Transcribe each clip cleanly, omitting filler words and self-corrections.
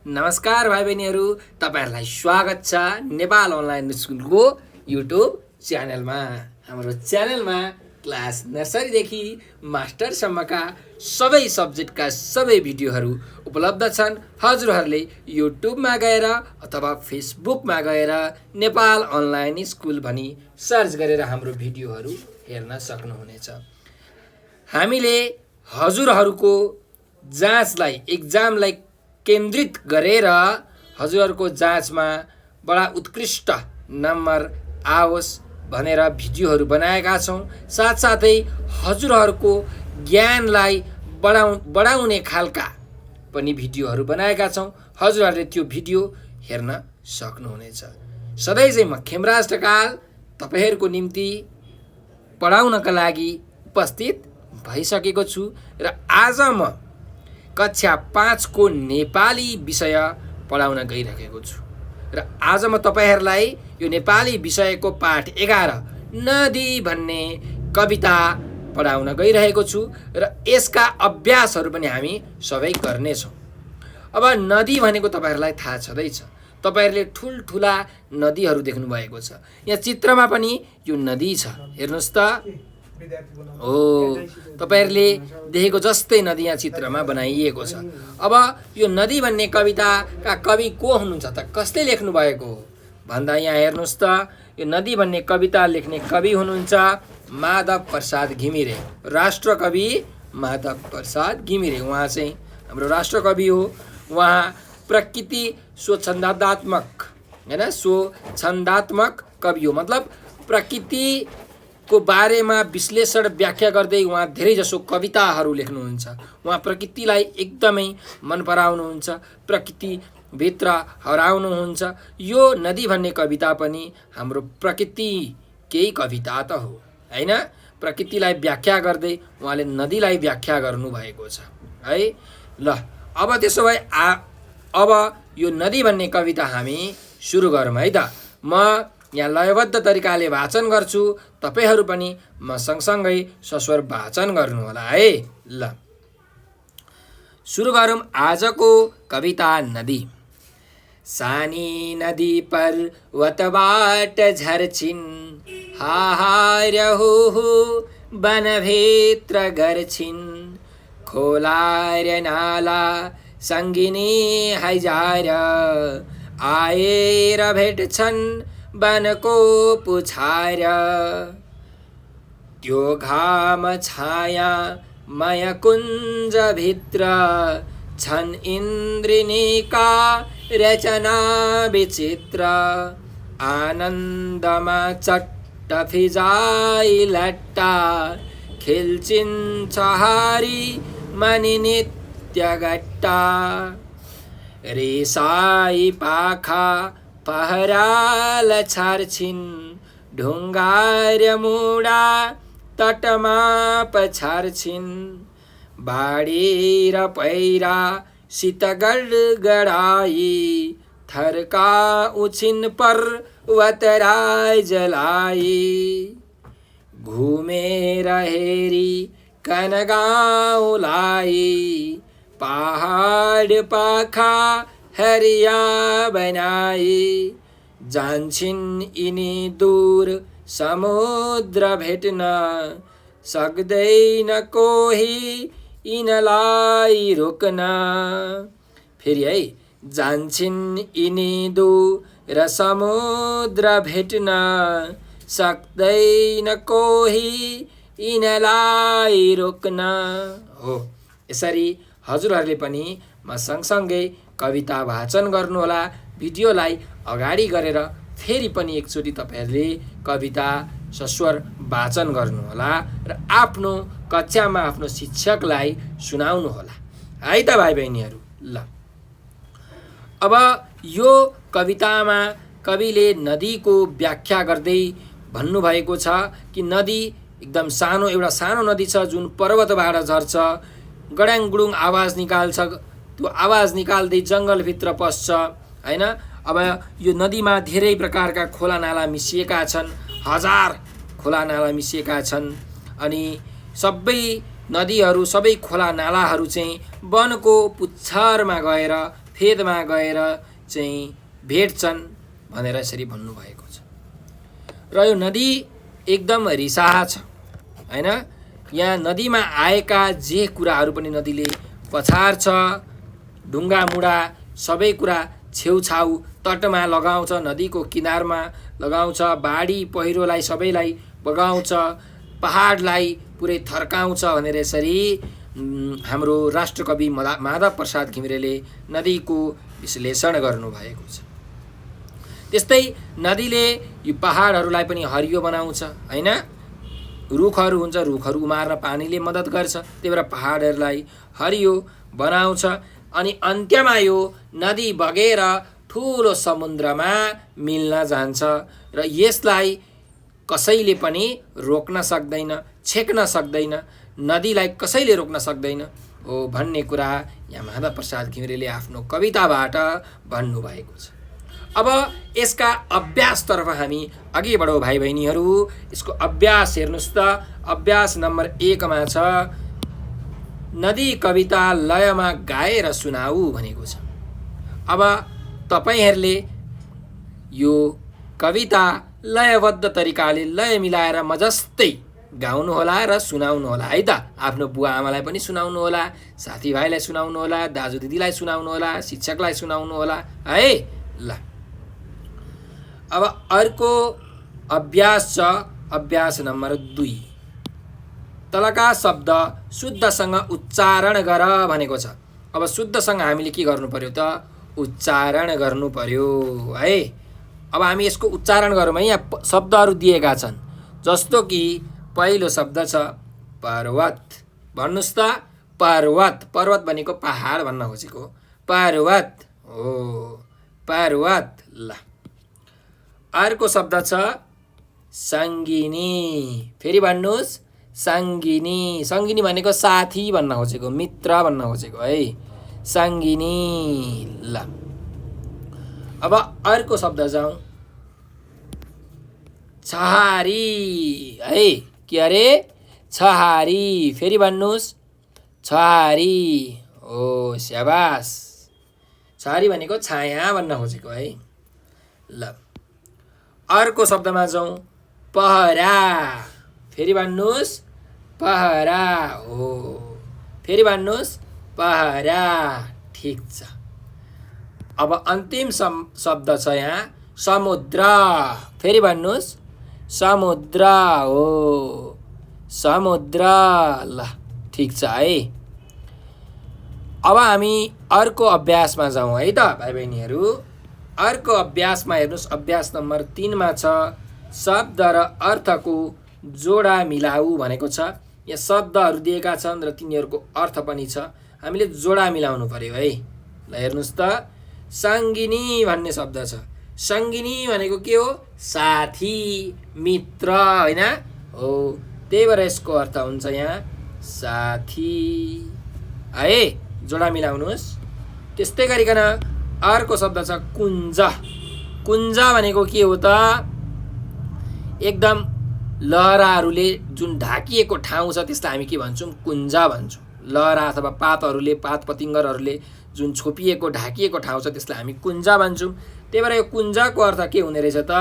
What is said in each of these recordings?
नमस्कार भाइ बहिनीहरू, तपाईहरुलाई स्वागत छ नेपाल अनलाइन स्कुलको युट्युब च्यानलमा। हाम्रो च्यानलमा क्लास नर्सरीदेखि मास्टरसम्मका सबै सब्जेक्टका सबै भिडियोहरू उपलब्ध छन्। हजुरहरूले युट्युबमा गएर अथवा फेसबुकमा गएर नेपाल अनलाइन स्कुल भनी सर्च गरेर हाम्रो भिडियोहरू हेर्न सक्नुहुनेछ। हामीले हजुरहरूको जाँचलाई एक्जामलाई केन्द्रित गरेर हजुरहरूको जाँचमा बडा उत्कृष्ट नम्बर आओस् भनेर भिडियोहरू बनाएका छौँ। साथसाथै हजुरहरूको ज्ञानलाई बढाउने खालका पनि भिडियोहरू बनाएका छौँ। हजुरहरूले त्यो भिडियो हेर्न सक्नुहुनेछ। सधैँ चाहिँ म खेमराज ढकाल तपाईहरुको निम्ति पढाउनका लागि उपस्थित भइसकेको छु र आज म कक्षा 5 को नेपाली विषय पढाउन गइरहेको छु र आज म तपाईहरुलाई यो नेपाली विषयको पाठ 11 नदी भन्ने कविता पढाउन गइरहेको छु र यसका अभ्यासहरू पनि हामी सबै गर्ने छौं। अब नदी भनेको तपाईहरुलाई थाहा छँदैछ। तपाईहरुले ठुलठुला नदीहरू देख्नु भएको छ। यहाँ चित्रमा पनि यो नदी छ, हेर्नुस् त। तपाईहरुले देखेको जस्तै नदी यहाँ चित्रमा बनाइएको छ। अब यो नदी भन्ने कविताका कवि को हुनुहुन्छ त? कसले लेख्नु भएको हो भन्दा यहाँ हेर्नुस् त। यो नदी भन्ने कविता लेख्ने कवि हुनुहुन्छ माधव प्रसाद घिमिरे। राष्ट्रकवि माधव प्रसाद घिमिरे उहाँ चाहिँ हाम्रो राष्ट्रकवि हो। उहाँ प्रकृति स्वच्छन्दात्मक हैन स्वच्छन्दात्मक कवि हो। मतलब प्रकृति को बारेमा विश्लेषण व्याख्या गर्दै उहाँ धेरै जसो कविताहरू लेख्नुहुन्छ। उहाँ प्रकृतिलाई एकदमै मन पराउनुहुन्छ, प्रकृति भित्र हराउनुहुन्छ। यो नदी भन्ने कविता पनि हाम्रो प्रकृति केही कविता त हो हैन। प्रकृतिलाई व्याख्या गर्दै उहाँले नदीलाई व्याख्या गर्नु भएको छ है। ल अब त्यसो भए अब यो नदी भन्ने कविता हामी सुरु गरौँ है त। म यहाँ लयबद्ध तरिकाले वाचन गर्छु, तपाईहरु पनि म सँगसँगै सस्वर वाचन गर्नु होला है। ल सुरु गरौँ आजको कविता नदी। सानी नदी पर्वतबाट झर्छिन्, हाहार हो वनभित्र गर्छिन्। खोला र नाला सङ्गिनी हजार आएर भेट्छन् वनको पुछार। त्यो घाम छाया मय कुञ्ज भित्र छन् इन्द्रिणीका रचना विचित्र। आनन्दमा चट्ट फिजाइ लट्टा खिल्चिन् छहारी मनि नित्य गट्टा। रेसाई पाखा पहराल छार्छिन्, ढुङ्गार मुडा तटमा पछार्छिन्। बाढी र पहिरा शीत गडगडाई, थर्का उछिन् पर्वतराई जलाई। घुमेर हेरी कनगाउँलाई, पहाड पाखा हरिया बनाई। जान्छिन् यिनी दूर समुद्र भेट्न, सक्दैन कोही यिनलाई रोक्न। फेरि है, जान्छिन् यिनी दूर समुद्र भेट्न, सक्दैन कोही यिनलाई रोक्न। हो, यसरी हजुरहरूले पनि म सँगसँगै कविता वाचन गर्नुहोला। भिडियोलाई अगाडि गरेर फेरि पनि एकचोटि तपाईहरुले कविता सस्वर वाचन गर्नुहोला र आफ्नो कक्षामा आफ्नो शिक्षकलाई सुनाउनु होला है त भाइ बहिनीहरू। ल अब यो कवितामा कविले नदीको व्याख्या गर्दै भन्नुभएको छ कि नदी एकदम एउटा सानो नदी छ जुन पर्वतबाट झर्छ, गडाङगुडुङ आवाज निकाल्छ। त्यो आवाज निकाल्दै जङ्गलभित्र पस्छ हैन। अब यो नदीमा धेरै प्रकारका खोला नाला मिसिएका छन्, हजार खोला नाला मिसिएका छन्। अनि सबै नदीहरू सबै खोला नालाहरू चाहिँ वनको पुच्छरमा गएर फेदमा गएर चाहिँ भेट्छन् भनेर यसरी भन्नुभएको छ। र यो नदी एकदम रिसाहा छ हैन। यहाँ नदीमा आएका जे कुराहरू पनि नदीले पछार्छ, ढुङ्गा मुढा सबै कुरा छेउछाउ तटमा लगाउँछ, नदीको किनारमा लगाउँछ, बाढी पहिरोलाई सबैलाई बगाउँछ, पहाडलाई पुरै थर्काउँछ भनेर यसरी हाम्रो राष्ट्रकवि माधव प्रसाद घिमिरेले नदीको विश्लेषण गर्नुभएको छ। त्यस्तै नदीले यो पहाडहरूलाई पनि हरियो बनाउँछ हैन। रुखहरू हुन्छ, रुखहरू उमार्न पानीले मद्दत गर्छ, त्यही भएर पहाडहरूलाई हरियो बनाउँछ। अनि अन्त्यमा यो नदी बगेर ठुलो समुद्रमा मिल्न जान्छ र यसलाई कसैले पनि रोक्न सक्दैन, छेक्न सक्दैन, नदीलाई कसैले रोक्न सक्दैन हो भन्ने कुरा यहाँ माधव प्रसाद घिमिरेले आफ्नो कविताबाट भन्नुभएको छ। अब यसका अभ्यासतर्फ हामी अघि बढौँ भाइ बहिनीहरू। यसको अभ्यास हेर्नुहोस् त। अभ्यास नम्बर 1 मा छ नदी कविता लयमा गाएर सुनाऊ भनेको छ। अब तपाईहरूले यो कविता लयबद्ध तरिकाले लय मिलाएर मजस्तै गाउनु होला र सुनाउनु होला है त। आफ्नो बुवा आमालाई पनि सुनाउनु होला, साथीभाइलाई सुनाउनु होला, दाजु दिदीलाई सुनाउनु होला, शिक्षकलाई सुनाउनु होला है। ल अब अर्को अभ्यास छ अभ्यास नम्बर 2। तलका शब्द शुद्धसँग उच्चारण गर भनेको छ। अब शुद्धसँग हामीले के गर्नु पर्यो त? उच्चारण गर्नु पर्यो है। अब हामी यसको उच्चारण गरौँ है। यहाँ शब्दहरू दिएका छन्, जस्तो कि पहिलो शब्द छ पर्वत। भन्नुस् त पर्वत। पर्वत भनेको पहाड भन्न खोजेको। पर्वत हो, पर्वत। ल अर्को शब्द छ सङ्गिनी। फेरि भन्नुस् सङ्गिनी। सङ्गिनी भनेको साथी भन्न खोजेको, मित्र भन्न खोजेको है, सङ्गिनी। ल अब अर्को शब्द जाउँ छहारी है। के अरे? छहारी। फेरि भन्नुस् छहारी हो, स्याबास। छहारी भनेको छाया भन्न खोजेको है। ल अर्को शब्दमा जाउँ पहरा। फेरि भन्नुस् पहरा हो, फेरि भन्नुस् पहरा। ठिक छ। अब अन्तिम शब्द छ यहाँ समुद्र। फेरि भन्नुस् समुद्र हो, समुद्र। ल ठिक छ है। अब हामी अर्को अभ्यासमा जाउँ है त भाइ बहिनीहरू। अर्को अभ्यासमा हेर्नुहोस्। अभ्यास नम्बर 3 मा छ शब्द र अर्थको जोडा मिलाऊ भनेको छ। यहाँ शब्दहरू दिएका छन् र तिनीहरूको अर्थ पनि छ। हामीले जोडा मिलाउनु पर्यो है। ल हेर्नुहोस् त। सङ्गिनी भन्ने शब्द छ। सङ्गिनी भनेको के हो? साथी, मित्र होइन हो। त्यही भएर यसको अर्थ हुन्छ यहाँ साथी है। जोडा मिलाउनुहोस्। त्यस्तै गरिकन अर्को शब्द छ कुञ्ज। कुञ्ज भनेको के हो त? एकदम लहराहरूले जुन ढाकिएको ठाउँ छ त्यसलाई हामी के भन्छौँ? कुञ्ज भन्छौँ। लहरा अथवा पातहरूले, पात पतिङ्गरहरूले जुन छोपिएको ढाकिएको ठाउँ छ त्यसलाई हामी कुञ्ज भन्छौँ। त्यही भएर यो कुञ्जको अर्थ के हुने रहेछ त?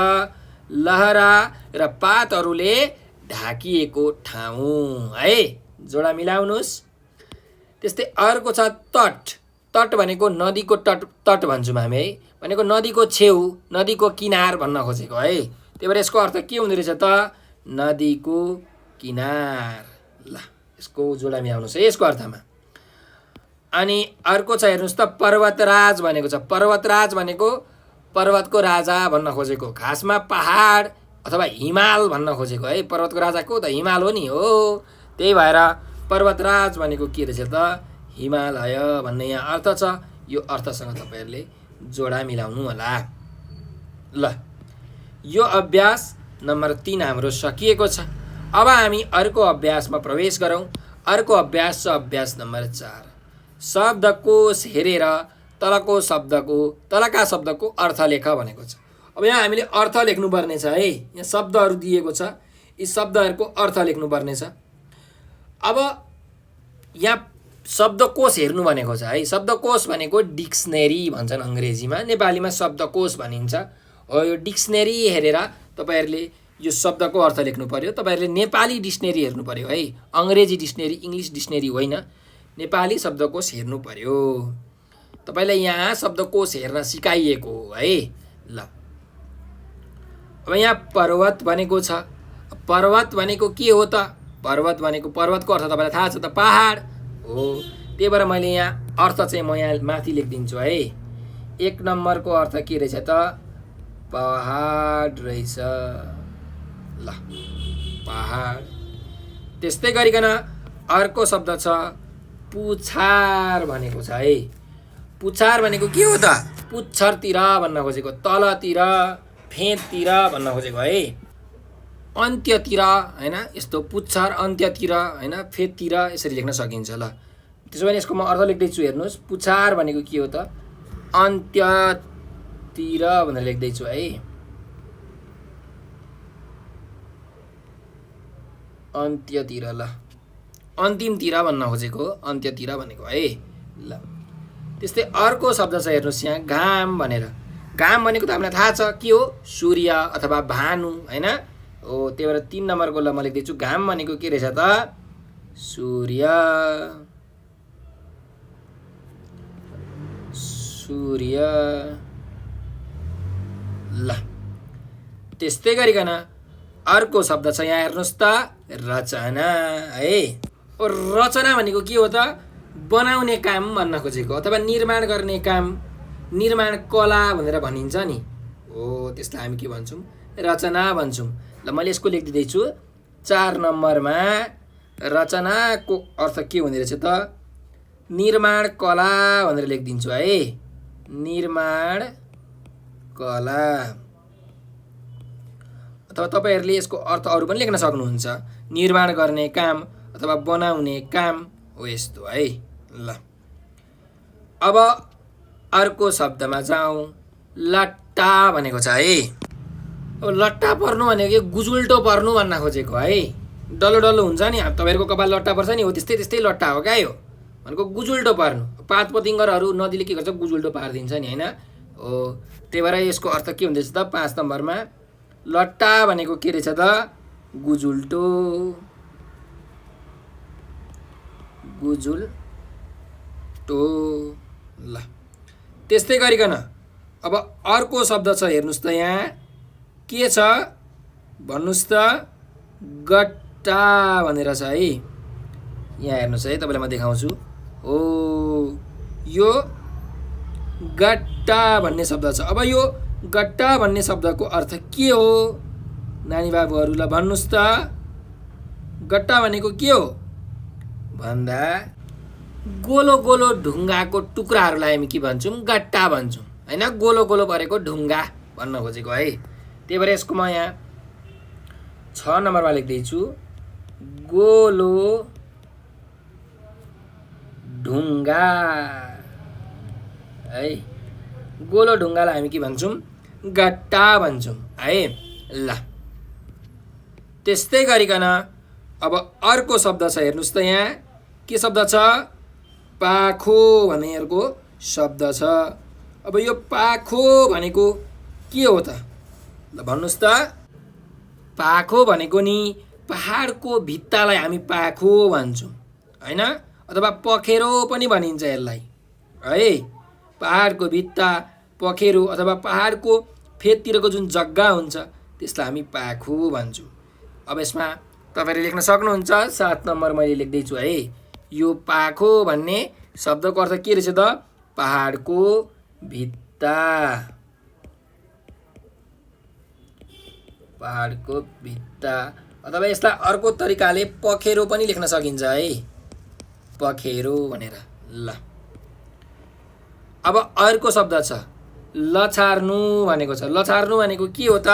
लहरा र पातहरूले ढाकिएको ठाउँ है। जोडा मिलाउनुहोस्। त्यस्तै अर्को छ तट। तट भनेको नदीको तट भन्छौँ हामी है। भनेको नदीको छेउ, नदीको किनार भन्न खोजेको है। त्यही भएर यसको अर्थ के हुने रहेछ त? नदीको किनार। ल यसको जोडा मिलाउनुहोस् है यसको अर्थमा। अनि अर्को छ हेर्नुहोस् त पर्वतराज भनेको छ। पर्वतराज भनेको पर्वतको राजा भन्न खोजेको। खासमा पहाड अथवा हिमाल भन्न खोजेको है। पर्वतको राजा को त? हिमाल हो नि हो। त्यही भएर पर्वतराज भनेको के रहेछ त? हिमालय भन्ने यहाँ अर्थ छ। यो अर्थसँग तपाईँहरूले जोडा मिलाउनु होला। ल यो अभ्यास नम्बर 3 हाम्रो सकिएको छ। अब हामी अर्को अभ्यासमा प्रवेश गरौँ। अर्को अभ्यास छ अभ्यास नम्बर 4। शब्दकोश हेरेर तलका शब्दको अर्थ लेख भनेको छ। अब यहाँ हामीले अर्थ लेख्नुपर्ने छ है। यहाँ शब्दहरू दिएको छ, यी शब्दहरूको अर्थ लेख्नुपर्ने छ। अब यहाँ शब्दकोश हेर्नु भनेको छ है। शब्दकोश भनेको डिक्सनरी भन्छन् अङ्ग्रेजीमा, नेपालीमा शब्दकोश भनिन्छ। हो यो डिक्सनरी हेरेर तपाईँहरूले यो शब्दको अर्थ लेख्नु पर्यो। तपाईँहरूले नेपाली डिक्सनरी हेर्नु पर्यो है, अङ्ग्रेजी डिक्सनरी, इङ्ग्लिस डिक्सनरी होइन, नेपाली शब्दकोश हेर्नु पर्यो। तपाईँलाई यहाँ शब्दकोश हेर्न सिकाइएको हो है। ल अब यहाँ पर्वत भनेको छ। पर्वत भनेको के हो त? पर्वत भनेको, पर्वतको अर्थ तपाईँलाई थाहा छ त, पहाड हो। त्यही भएर मैले यहाँ अर्थ चाहिँ म यहाँ माथि लेखिदिन्छु है। 1 नम्बरको अर्थ के रहेछ त? पहाड रहेछ। ल पहाड। त्यस्तै गरिकन अर्को शब्द छ पुछार भनेको छ है। पुछार भनेको के हो त? पुच्छरतिर भन्न खोजेको, तलतिर, फेदतिर भन्न खोजेको है, अन्त्यतिर हैन। यस्तो पुच्छर अन्त्यतिर हैन, फेदतिर यसरी लेख्न सकिन्छ। ल त्यसो भने यसको म अर्थ लेख्दैछु हेर्नुहोस्। पुछार भनेको के हो त? अन्त्यतिर भनेर लेख्दैछु है। अन्त्यतिर। ल अन्तिमतिर भन्न खोजेको, अन्त्यतिर भनेको है। ल त्यस्तै अर्को शब्द छ हेर्नुहोस् यहाँ घाम भनेर। घाम भनेको त हामीलाई थाहा छ के हो? सूर्य अथवा भानु हैन। हो त्यही भएर 3 नम्बरको ल म लेख्दैछु। घाम भनेको के रहेछ त? सूर्य। सूर्य। ल त्यस्तै गरिकन अर्को शब्द छ यहाँ हेर्नुहोस् त रचना है। रचना भनेको के हो त? बनाउने काम भन्न खोजेको अथवा निर्माण गर्ने काम, निर्माण कला भनेर भनिन्छ नि हो। त्यसलाई हामी के भन्छौँ? रचना भन्छौँ। ल मैले यसको लेखिदिँदैछु 4 नम्बरमा। रचनाको अर्थ के हुने रहेछ त? निर्माण कला भनेर लेखिदिन्छु है। निर्माण कला। अथवा तपाईँहरूले यसको अर्थ अरू पनि लेख्न सक्नुहुन्छ, निर्माण गर्ने काम अथवा बनाउने काम हो यस्तो है। ल अब अर्को शब्दमा जाउँ। लट्टा भनेको छ है। अब लट्टा पर्नु भनेको गुजुल्टो पर्नु भन्न खोजेको है। डल्लो डल्लो हुन्छ नि, तपाईँहरूको कपाल लट्टा पर्छ नि, हो त्यस्तै त्यस्तै लट्टा हो क्या यो भनेको, गुजुल्टो पार्नु। पात पतिङ्गरहरू नदीले के गर्छ? गुजुल्टो पारिदिन्छ नि होइन हो। त्यही भएर यसको अर्थ के हुँदैछ त? 5 नम्बरमा लट्टा भनेको के रहेछ त? गुजुल्टो। गुजुल्टो। ल त्यस्तै गरिकन अब अर्को शब्द छ हेर्नुहोस् त यहाँ के छ भन्नुहोस् त? गट्टा भनेर छ है। यहाँ हेर्नुहोस् है, तपाईँलाई म देखाउँछु। हो यो गट्टा भन्ने शब्द छ। अब यो गट्टा भन्ने शब्दको अर्थ के हो नानी बाबुहरूलाई भन्नुहोस् त? गट्टा भनेको के हो भन्दा गोलो गोलो ढुङ्गाको टुक्राहरूलाई हामी के भन्छौँ? गट्टा भन्छौँ होइन। गोलो गोलो परेको ढुङ्गा भन्न खोजेको है। त्यही भएर यसको म यहाँ 6 नम्बरमा लेख्दैछु। गोलो ढुङ्गा है। गोलो ढुङ्गालाई हामी के भन्छौँ? गट्टा भन्छौँ है। ल त्यस्तै गरिकन अब अर्को शब्द छ हेर्नुहोस् त यहाँ के शब्द छ? पाखो भन्नेहरूको शब्द छ। अब यो पाखो भनेको के हो त? ल भन्नुहोस् त? पाखो भनेको नि पहाडको भित्तालाई हामी पाखो भन्छौँ होइन, अथवा पखेरो पनि भनिन्छ यसलाई है। पहाडको भित्ता, पखेरो अथवा पहाडको फेदतिरको जुन जग्गा हुन्छ त्यसलाई हामी पाखो भन्छौँ। अब यसमा तपाईँहरूले लेख्न सक्नुहुन्छ। 7 नम्बर मैले लेख्दैछु है। यो पाखो भन्ने शब्दको अर्थ के रहेछ त? पहाडको भित्ता। पहाडको भित्ता अथवा यसलाई अर्को तरिकाले पखेरो पनि लेख्न सकिन्छ है, पखेरो भनेर। ल अब अर्को शब्द छ लछार्नु भनेको छ। लछार्नु भनेको के हो त?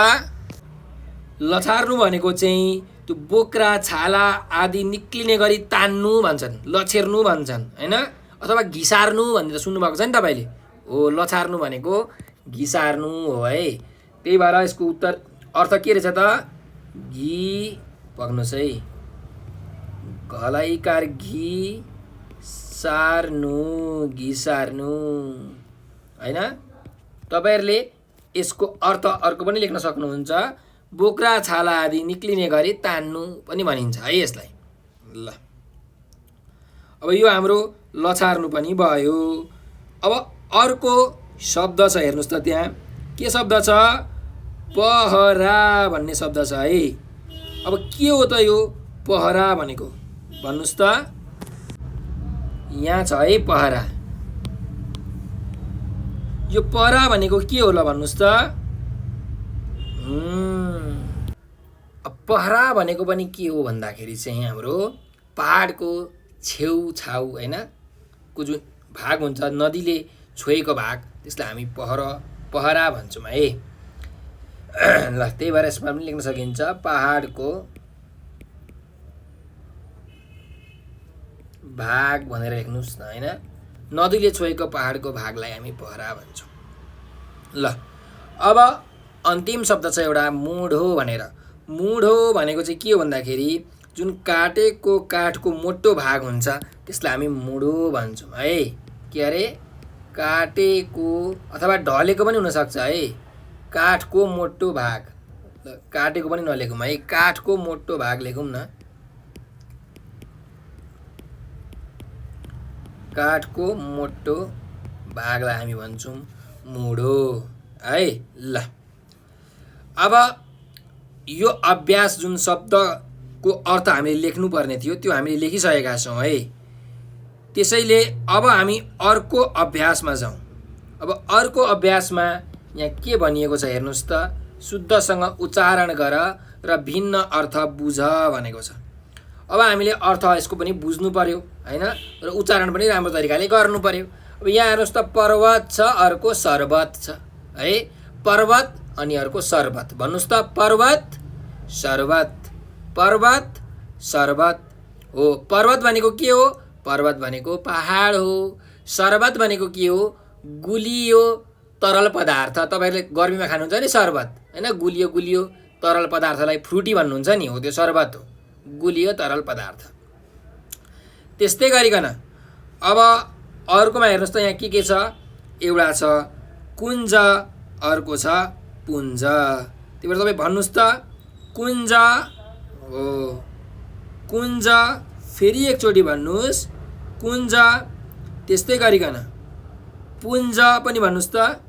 लछार्नु भनेको चाहिँ त्यो बोक्रा छाला आदि निक्लिने गरी तान्नु भन्छन्, लछेर्नु भन्छन् होइन, अथवा घिसार्नु भनेर सुन्नुभएको छ नि तपाईँले। हो लछार्नु भनेको घिसार्नु हो है। त्यही भएर यसको उत्तर अर्थ के रहेछ त? घी पक्नुहोस् है, घलैकार घी सार्नु घिसार्नु हैन। तपाईहरुले यसको अर्थ अर्को पनि लेख्न सक्नुहुन्छ। बोक्रा छाला आदि निक्लिने गरी तान्नु पनि भनिन्छ है यसलाई। ल अब यो हाम्रो लछार्नु पनि भयो। अब अर्को शब्द छ हेर्नुस् त, त्यहाँ के शब्द छ? पहरा भन्ने शब्द छ है। अब के हो त यो पहरा भनेको भन्नुस् त? यहाँ छ है पहरा। यो पहरा भनेको के हो ल भन्नुस् त? पहरा भनेको पनि के हो भन्दाखेरि चाहिँ हाम्रो पहाडको छेउछाउ हैन को जुन भाग हुन्छ, नदीले छोएको भाग, त्यसलाई हामी पहरा भन्छौँ है। ल त्यही भएर यसमा पनि लेख्न सकिन्छ पहाडको भाग भनेर लेख्नुस् न हैन। नदीले छोएको पहाडको भागलाई हामी पहरा भन्छौँ। ल अब अन्तिम शब्द छ एउटा मुढो भनेर। मुढो भनेको चाहिँ के हो भन्दाखेरि जुन काटेको काठको मोटो भाग हुन्छ त्यसलाई हामी मुढो भन्छौँ है। के अरे? काटेको अथवा ढलेको पनि हुनसक्छ है। काठको मोटो भाग, काटेको पनि नलेखौँ है, काठको मोटो भाग लेखौँ न। काठको मोटो भागलाई हामी भन्छौँ मुढो है। ल अब यो अभ्यास जुन शब्दको अर्थ हामीले लेख्नुपर्ने थियो त्यो हामीले लेखिसकेका छौँ है। त्यसैले अब हामी अर्को अभ्यासमा जाउँ। अब अर्को अभ्यासमा यहाँ के भनिएको छ हेर्नुस् त? शुद्धसँग उच्चारण गर र भिन्न अर्थ बुझ भनेको छ। अब हामीले अर्थ यसको पनि बुझ्नु पर्यो हैन, र उच्चारण पनि राम्रो तरिकाले गर्नु पर्यो। अब यहाँ हेर्नुस् त, पर्वत छ, अर्को शरबत छ है। पर्वत अनि अर्को शरबत भन्नुस् त? पर्वत शरबत, पर्वत शरबत हो। पर्वत भनेको के हो? पर्वत भनेको पहाड हो। शरबत भनेको के हो? गुलियो तरल पदार्थ। तपाईहरुले गर्मीमा खानुहुन्छ नि शरबत हैन, गुलियो गुलियो तरल पदार्थलाई फ्रुटी भन्नुहुन्छ नि, हो त्यो शरबत हो, गुलियो तरल पदार्थ। त्यस्तै गरिकन अब अर्कोमा हेर्नुस् त, यहाँ के छ? एउटा छ कुञ्ज, अर्को छ पुञ्ज। त्यही भएर तपाईँ भन्नुस् त कुञ्ज हो, कुञ्ज। फेरि एकचोटि भन्नुस् कुञ्ज। त्यस्तै गरिकन पुञ्ज पनि भन्नुस् त,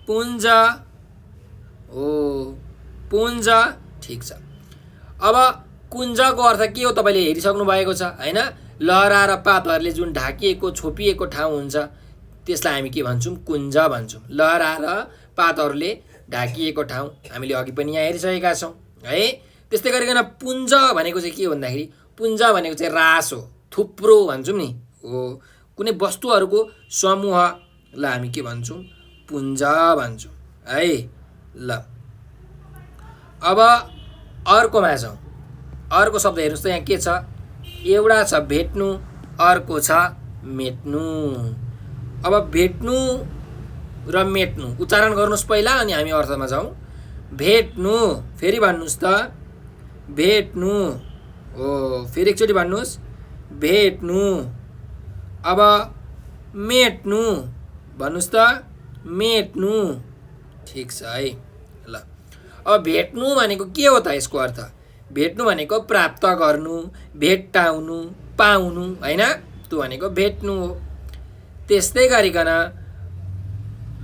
पुञ्ज हो, पुञ्ज। ठिक छ। अब कुञ्जको अर्थ के हो तपाईँले हेरिसक्नु भएको छ हैन। लहरा र पातहरूले जुन ढाकिएको छोपिएको ठाउँ हुन्छ त्यसलाई हामी के भन्छौँ? कुञ्ज भन्छौँ। लहरा र पातहरूले ढाकिएको ठाउँ हामीले अघि पनि यहाँ हेरिसकेका छौँ है। त्यस्तै गरिकन पुञ्ज भनेको चाहिँ के हो भन्दाखेरि पुञ्ज भनेको चाहिँ रास हो, थुप्रो भन्छौँ नि, हो। कुनै वस्तुहरूको समूहलाई हामी के भन्छौँ? पुञ्ज भन्छौँ है। ल अब अर्कोमा जाउँ। अर्को शब्द हेर्नुस् त, यहाँ के छ? एउटा छ भेट्नु, अर्को छ मेट्नु। अब भेट्नु र मेट्नु उच्चारण गर्नुस् पहिला, अनि हामी अर्थमा जाउँ। भेट्नु, फेरि भन्नुस् त भेट्नु हो। फेरि एकचोटि भन्नुस् भेट्नु। अब मेट्नु भन्नुस् त मेट्नु। ठिक छ है। ल अब भेट्नु भनेको के हो त? यसको अर्थ भेट्नु भनेको प्राप्त गर्नु, भेट्टाउनु, पाउनु हैन, त्यो भनेको भेट्नु हो। त्यस्तै गरिकन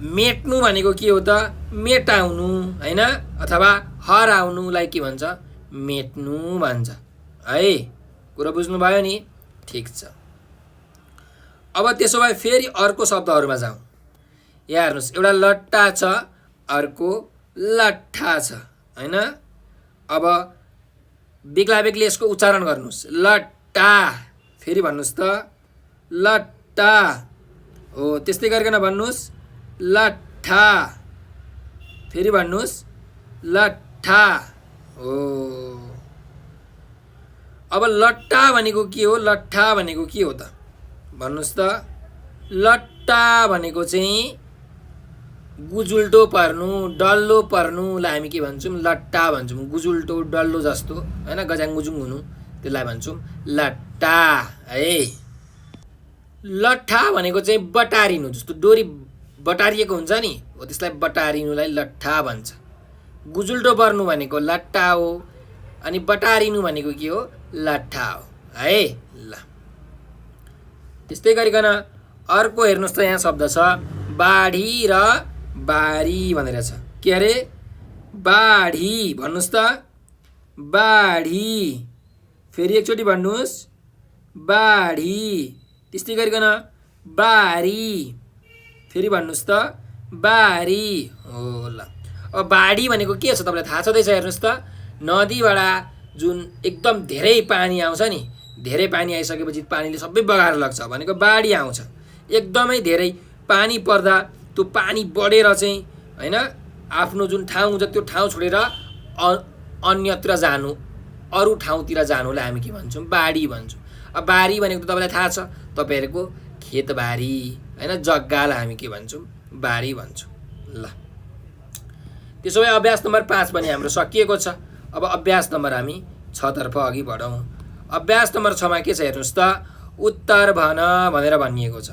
मेट्नु भनेको के हो त? मेटाउनु हैन, अथवा हराउनुलाई के भन्छ? मेट्नु भन्छ है। कुरा बुझ्नुभयो नि? ठिक छ। अब त्यसो भए फेरि अर्को शब्दहरूमा जाउँ। यहाँ हेर्नुहोस्, एउटा लट्टा छ, अर्को लट्ठा छ हैन। अब बेग्ला बेग्लै यसको उच्चारण गर्नुहोस्। लट्टा, फेरि भन्नुहोस् त लट्टा हो। त्यस्तै गरिकन भन्नुहोस् लट्ठा, फेरि भन्नुहोस् लट्ठा हो। अब लट्टा भनेको के हो? लट्ठा भनेको के हो त भन्नुहोस् त? लट्टा भनेको चाहिँ गुजुल्टो पर्नु, डल्लो पर्नुलाई हामी के भन्छौँ? लट्टा भन्छौँ। गुजुल्टो डल्लो जस्तो हैन, गजाङ गुजुङ हुनु, त्यसलाई भन्छौँ लट्टा है। लट्ठा भनेको चाहिँ बटारिनु, जस्तो डोरी बटारिएको हुन्छ नि हो त्यसलाई बटारिनुलाई लट्ठा भन्छ। गुजुल्टो पर्नु भनेको लट्टा हो, अनि बटारिनु भनेको के हो? लट्ठा हो है। ल त्यस्तै गरिकन अर्को हेर्नुहोस् त, यहाँ शब्द छ बाढी र बारी भनेर छ। के अरे? बाढी भन्नुहोस् त, बाढी। फेरि एकचोटि भन्नुहोस्, बाढी। त्यस्तै गरिकन बारी, फेरि भन्नुहोस् त, बारी हो। ल अब बाढी भनेको के छ तपाईँलाई थाहा छँदैछ? हेर्नुहोस् त, नदीबाट जुन एकदम धेरै पानी आउँछ नि, धेरै पानी आइसकेपछि पानीले सबै बगाएर लग्छ भनेको बाढी आउँछ। एकदमै धेरै पानी पर्दा त्यो पानी बढेर चाहिँ होइन आफ्नो जुन ठाउँ हुन्छ त्यो ठाउँ छोडेर अन्यत्र जानु, अरू ठाउँतिर जानुलाई हामी के भन्छौँ? बाढी भन्छौँ। अब बारी भनेको त तपाईँलाई थाहा छ, तपाईँहरूको खेतबारी होइन, जग्गालाई हामी के भन्छौँ? बारी भन्छौँ। ल त्यसो भए अभ्यास नम्बर 5 पनि हाम्रो सकिएको छ। अब अभ्यास नम्बर हामी 6 तर्फ अघि बढौँ। अभ्यास नम्बर 6 मा के छ हेर्नुहोस् त, उत्तर भन भनेर भनिएको छ।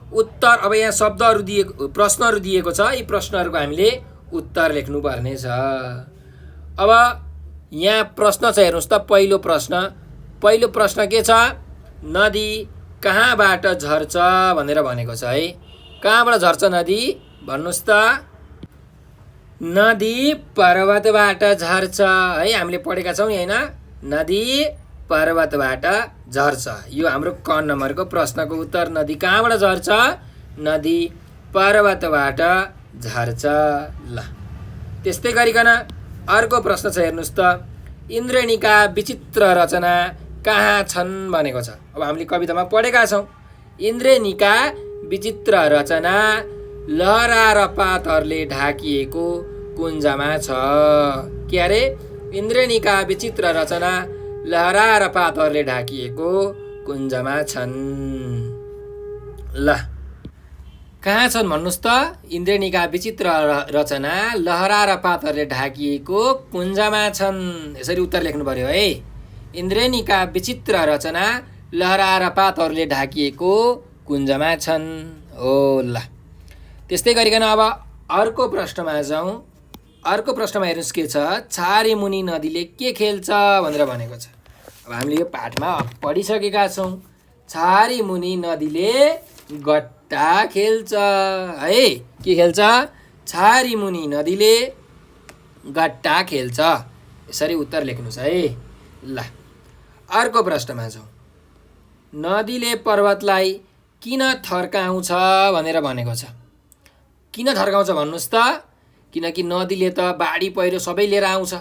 उत्तर, अब यहाँ शब्दहरू दिएको, प्रश्नहरू दिएको छ, यी प्रश्नहरूको हामीले उत्तर लेख्नुपर्ने छ। अब यहाँ प्रश्न छ हेर्नुहोस् त, पहिलो प्रश्न के छ? नदी कहाँबाट झर्छ भनेर भनेको छ है। कहाँबाट झर्छ नदी भन्नुहोस् त? नदी पर्वतबाट झर्छ है। हामीले पढेका छौँ होइन, नदी पर्वतबाट झर्छ। यो हाम्रो क नम्बरको प्रश्नको उत्तर। नदी कहाँबाट झर्छ? नदी पर्वतबाट झर्छ। ल त्यस्तै गरिकन अर्को प्रश्न छ हेर्नुहोस् त, इन्द्रेणीका विचित्र रचना कहाँ छन् भनेको छ। अब हामीले कवितामा पढेका छौँ, इन्द्रेणीका विचित्र रचना लहरा र पातहरूले ढाकिएको कुञ्जमा छ। के अरे? इन्द्रेणीका विचित्र रचना लहरा र पातहरूले ढाकिएको कुञ्जमा छन्। ल कहाँ छन् भन्नुहोस् त? इन्द्रेणीका विचित्र रचना लहरा र पातहरूले ढाकिएको कुञ्जमा छन्। यसरी उत्तर लेख्नु पर्यो है। इन्द्रेणीका विचित्र रचना लहरा र पातहरूले ढाकिएको कुञ्जमा छन् हो। ल त्यस्तै गरिकन अब अर्को प्रश्नमा जाउँ। अर्को प्रश्नमा हेर्नुहोस् के छ, छारी मुनि नदीले के खेल्छ भनेर भनेको छ। अब हामीले यो पाठमा पढिसकेका छौँ, छारी मुनि नदीले गट्टा खेल्छ है। के खेल्छ? छारी मुनि नदीले गट्टा खेल्छ। यसरी उत्तर लेख्नुहोस् है। ल अर्को प्रश्नमा जाउँ, नदीले पर्वतलाई किन थर्काउँछ भनेर भनेको छ। किन थर्काउँछ भन्नुहोस् त? किनकि नदीले त बाढी पहिरो सबै लिएर आउँछ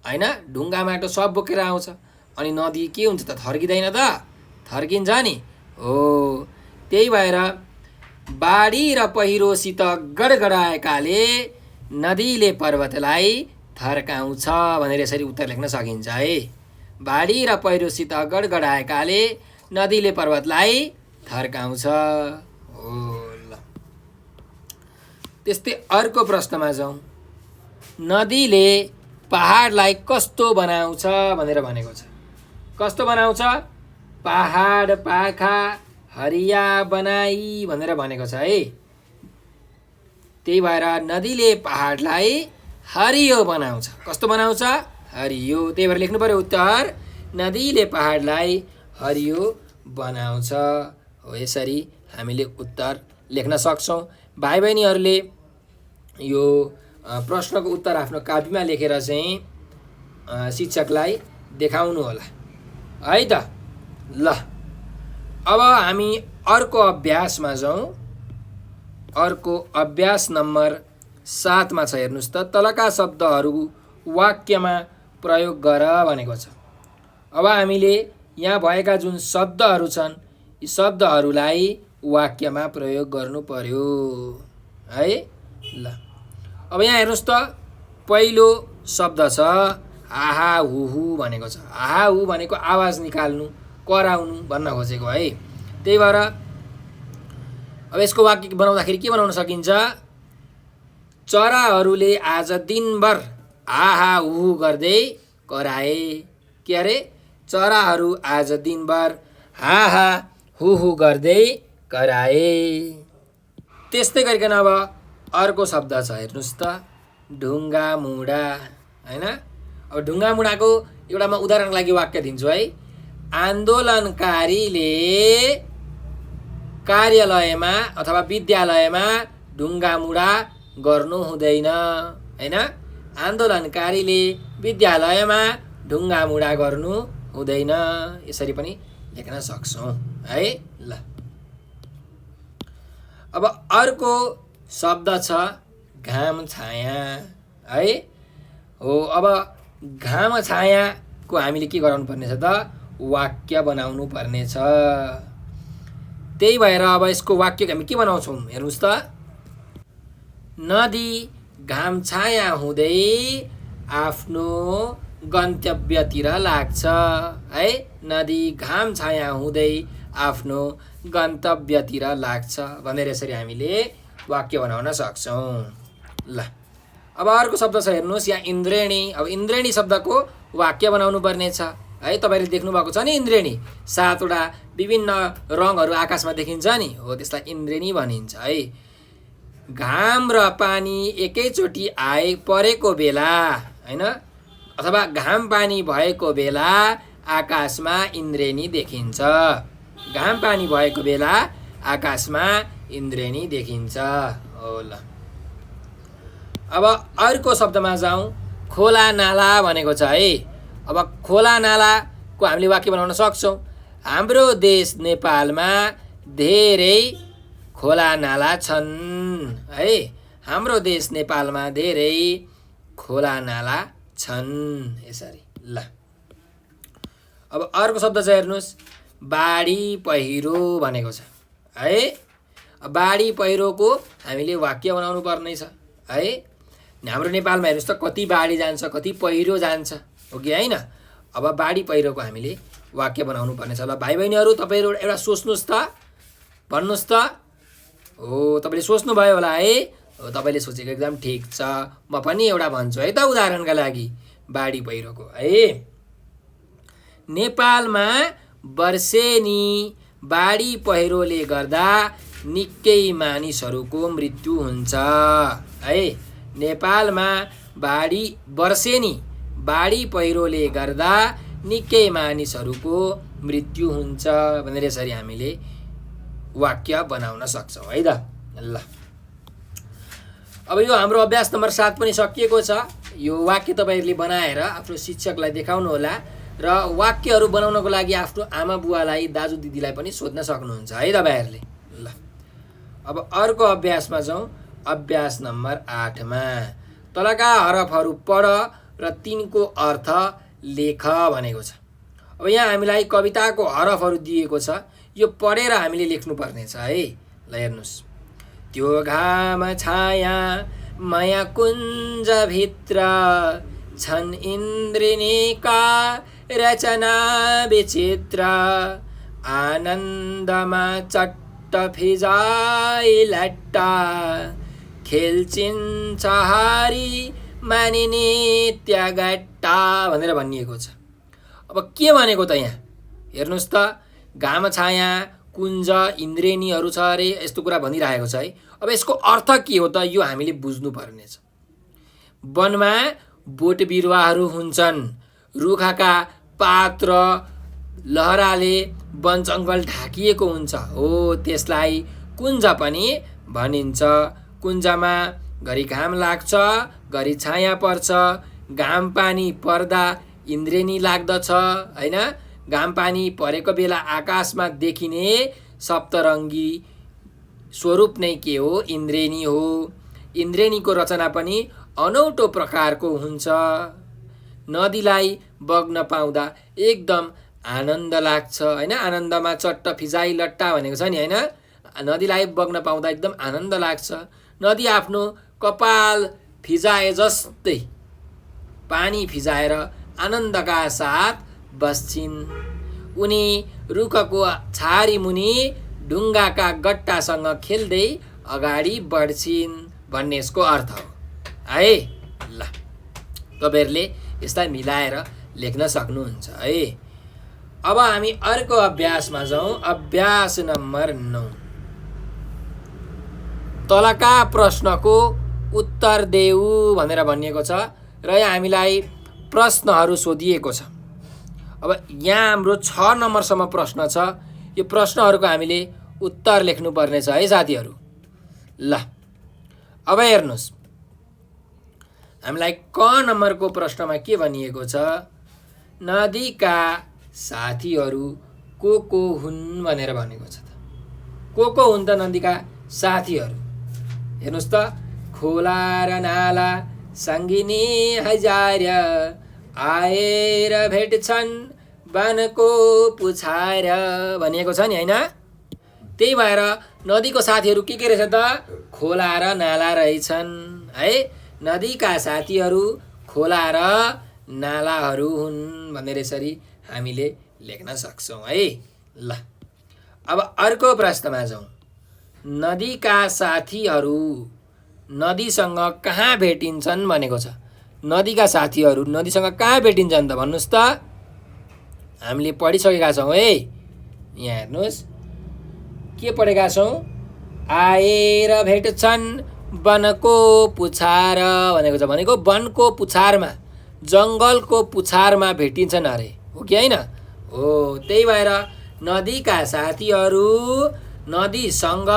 होइन, ढुङ्गा माटो सब बोकेर आउँछ, अनि नदी के हुन्छ त? थर्किँदैन त? थर्किन्छ नि हो। त्यही भएर बाढी र पहिरोसित गडगडाएकाले नदीले पर्वतलाई थर्काउँछ भनेर यसरी उत्तर लेख्न सकिन्छ है। बाढी र पहिरोसित गडगडाएकाले नदीले पर्वतलाई थर्काउँछ हो। ल त्यस्तै अर्को प्रश्नमा जाउँ, नदीले पहाडलाई कस्तो बनाउँछ भनेर भनेको छ। कस्तो बनाउँछ? पहाड पाखा हरिया बनाई भनेर भनेको छ है। त्यही भएर नदीले पहाडलाई हरियो बनाउँछ। कस्तो बनाउँछ? हरियो। त्यही भएर लेख्नु पर्यो उत्तर, नदीले पहाडलाई हरियो बनाउँछ हो। यसरी हामीले उत्तर लेख्न सक्छौँ। भाइ बहिनीहरूले यो प्रश्नको उत्तर आफ्नो कापीमा लेखेर चाहिँ शिक्षकलाई देखाउनु होला है त। ल अब हामी अर्को अभ्यासमा जाउँ। अर्को अभ्यास नम्बर 7 मा छ हेर्नुहोस् त, तलका शब्दहरू वाक्यमा प्रयोग गर भनेको छ। अब हामीले यहाँ भएका जुन शब्दहरू छन् यी शब्दहरूलाई वाक्यमा प्रयोग गर्नु पर्यो है। ल अब यहाँ हेर्नुहोस् त, पहिलो शब्द छ हाहा हुहु भनेको छ। हाहा हु भनेको आवाज निकाल्नु, कराउनु भन्न खोजेको है। त्यही भएर अब यसको वाक्य बनाउँदाखेरि के बनाउन सकिन्छ? चराहरूले आज दिनभर हाहा हुहु गर्दै कराए। के अरे? चराहरू आज दिनभर हाहा हु गर्दै कराए। त्यस्तै गरिकन अब अर्को शब्द छ, हेर्नुहोस् त, ढुङ्गा मुढा, होइन। अब ढुङ्गा मुढाको एउटा म उदाहरणको लागि वाक्य दिन्छु है। आन्दोलनकारीले कार्यालयमा अथवा विद्यालयमा ढुङ्गा मुढा गर्नु हुँदैन, होइन। आन्दोलनकारीले विद्यालयमा ढुङ्गा मुढा गर्नु हुँदैन, यसरी पनि लेख्न सक्छौँ है। ल अब अर्को शब्द छ घाम छाया है। हो, अब घाम छायाको हामीले के गराउनु पर्नेछ त, वाक्य बनाउनु पर्नेछ। त्यही भएर अब यसको वाक्य हामी के बनाउँछौँ, हेर्नुहोस् त। नदी घाम छाया हुँदै आफ्नो गन्तव्यतिर लाग्छ है। नदी घाम छाया हुँदै आफ्नो गन्तव्यतिर लाग्छ भनेर यसरी हामीले वाक्य बनाउन सक्छौँ। ल अब अर्को शब्द छ, हेर्नुहोस् यहाँ इन्द्रेणी। अब इन्द्रेणी शब्दको वाक्य बनाउनु पर्ने छ है। तपाईँले देख्नुभएको छ नि, इन्द्रेणी 7वटा विभिन्न रङहरू आकाशमा देखिन्छ नि, हो त्यसलाई इन्द्रेणी भनिन्छ है। घाम र पानी एकैचोटि परेको बेला, होइन, अथवा घाम पानी भएको बेला आकाशमा इन्द्रेणी देखिन्छ। घाम पानी भएको बेला आकाशमा इन्द्रेणी देखिन्छ। हो ल अब अर्को शब्दमा जाउँ, खोला नाला भनेको छ है। अब खोला नालाको हामीले वाक्य बनाउन सक्छौँ। हाम्रो देश नेपालमा धेरै खोला नाला छन् है। हाम्रो देश नेपालमा धेरै खोला नाला छन्, यसरी। ल अब अर्को शब्द छ, हेर्नुहोस्, बाढी पहिरो भनेको छ है। बाढी पहिरोको हामीले वाक्य बनाउनु पर्ने छ है। हाम्रो नेपालमा हेर्नुहोस् त, कति बाढी जान्छ, कति पहिरो जान्छ, हो कि होइन। अब बाढी पहिरोको हामीले वाक्य बनाउनु पर्नेछ। ल भाइ बहिनीहरू, तपाईँहरू एउटा सोच्नुहोस् त, भन्नुहोस् त। हो, तपाईँले सोच्नुभयो होला है। हो, तपाईँले सोचेको एकदम ठिक छ। म पनि एउटा भन्छु है त, उदाहरणका लागि बाढी पहिरोको है। नेपालमा वर्षेनी बाढी पहिरोले गर्दा निकै मानिसहरूको मृत्यु हुन्छ है। नेपालमा वर्षेनी बाढी पहिरोले गर्दा निकै मानिसहरूको मृत्यु हुन्छ भनेर यसरी हामीले वाक्य बनाउन सक्छौँ है त। ल अब यो हाम्रो अभ्यास नम्बर 7 पनि सकिएको छ। यो वाक्य तपाईँहरूले बनाएर आफ्नो शिक्षकलाई देखाउनु होला र वाक्यहरू बनाउनको लागि आफ्नो आमा बुवालाई, दाजु दिदीलाई पनि सोध्न सक्नुहुन्छ है तपाईँहरूले। ल अब अर्को अभ्यासमा जाउँ, अभ्यास नम्बर 8मा। तलका हरफहरू पढ र तिनको अर्थ लेख भनेको छ। अब यहाँ हामीलाई कविताको हरफहरू दिएको छ, यो पढेर हामीले लेख्नुपर्ने छ है। ल हेर्नुहोस्, त्यो घाम छाया माया कुञ्जभित्र छन् इन्द्रिणीका रचना विचित्र, आनन्दमा चट्ट फिजाइ लट्टा, खेल्छिन् छहारी मानि नित्य गट्टा भनेर भनिएको छ। अब के भनेको त यहाँ हेर्नुहोस् त, घाम छाया कुञ्ज इन्द्रेणीहरू छ अरे, यस्तो कुरा भनिरहेको छ है। अब यसको अर्थ के हो त, यो हामीले बुझ्नु पर्नेछ। वनमा बोट बिरुवाहरू हुन्छन्, रुखका पात र लहराले वन जङ्गल ढाकिएको हुन्छ, हो त्यसलाई कुञ्ज पनि भनिन्छ। कुञ्जमा घरि घाम लाग्छ, घरि छाया पर्छ। घाम पानी पर्दा इन्द्रेणी लाग्दछ होइन। घाम पानी परेको बेला आकाशमा देखिने सप्तरङ्गी स्वरूप नै के हो, इन्द्रेणी हो। इन्द्रेणीको रचना पनि अनौठो प्रकारको हुन्छ। नदीलाई बग्न पाउँदा एकदम आनन्द लाग्छ होइन। आनन्दमा चट्ट फिजाइ लट्टा भनेको छ नि होइन। नदीलाई बग्न पाउँदा एकदम आनन्द लाग्छ। नदी आफ्नो कपाल फिजाए जस्तै पानी फिजाएर आनन्दका साथ बस्छिन्। उनी रुखको छारी मुनि ढुङ्गाका गट्टासँग खेल्दै अगाडि बढ्छिन् भन्ने यसको अर्थ हो है। ल तपाईँहरूले यसलाई मिलाएर लेख्न सक्नुहुन्छ है। अब हामी अर्को अभ्यासमा जाउँ। अभ्यास नम्बर 9। तलका प्रश्नको उत्तर देऊ भनेर भनिएको छ र यहाँ हामीलाई प्रश्नहरू सोधिएको छ। अब यहाँ हाम्रो 6 नम्बरसम्म प्रश्न छ। यो प्रश्नहरूको हामीले उत्तर लेख्नुपर्ने छ है साथीहरू। ल अब हेर्नुहोस्, हामीलाई क नम्बरको प्रश्नमा के भनिएको छ, नदीका साथीहरू को हुन् भनेर भनेको छ। को हुन् त नदीका साथीहरू? हेर्नुहोस् त, खोला र नाला सङ्गिनी हजार आएर भेट्छन् वनको पुछार भनिएको छ नि, होइन? त्यही भएर नदीको साथीहरू के रहेछ त? खोला र नाला रहेछन् है। नदीका साथीहरू खोला र नालाहरू हुन् भनेर यसरी हामीले लेख्न सक्छौँ है। ल अब अर्को प्रश्नमा जाउँ। नदीका साथीहरू नदीसँग कहाँ भेटिन्छन् भनेको छ। नदीका साथीहरू नदीसँग कहाँ भेटिन्छन् त भन्नुहोस् त। हामीले पढिसकेका छौँ है। यहाँ हेर्नुहोस् के पढेका छौँ, आएर भेट्छन् वनको पुछार भनेको छ। भनेको वनको पुछारमा, जङ्गलको पुछारमा भेटिन्छन् अरे, हो कि होइन? हो। त्यही भएर नदीका साथीहरू नदीसँग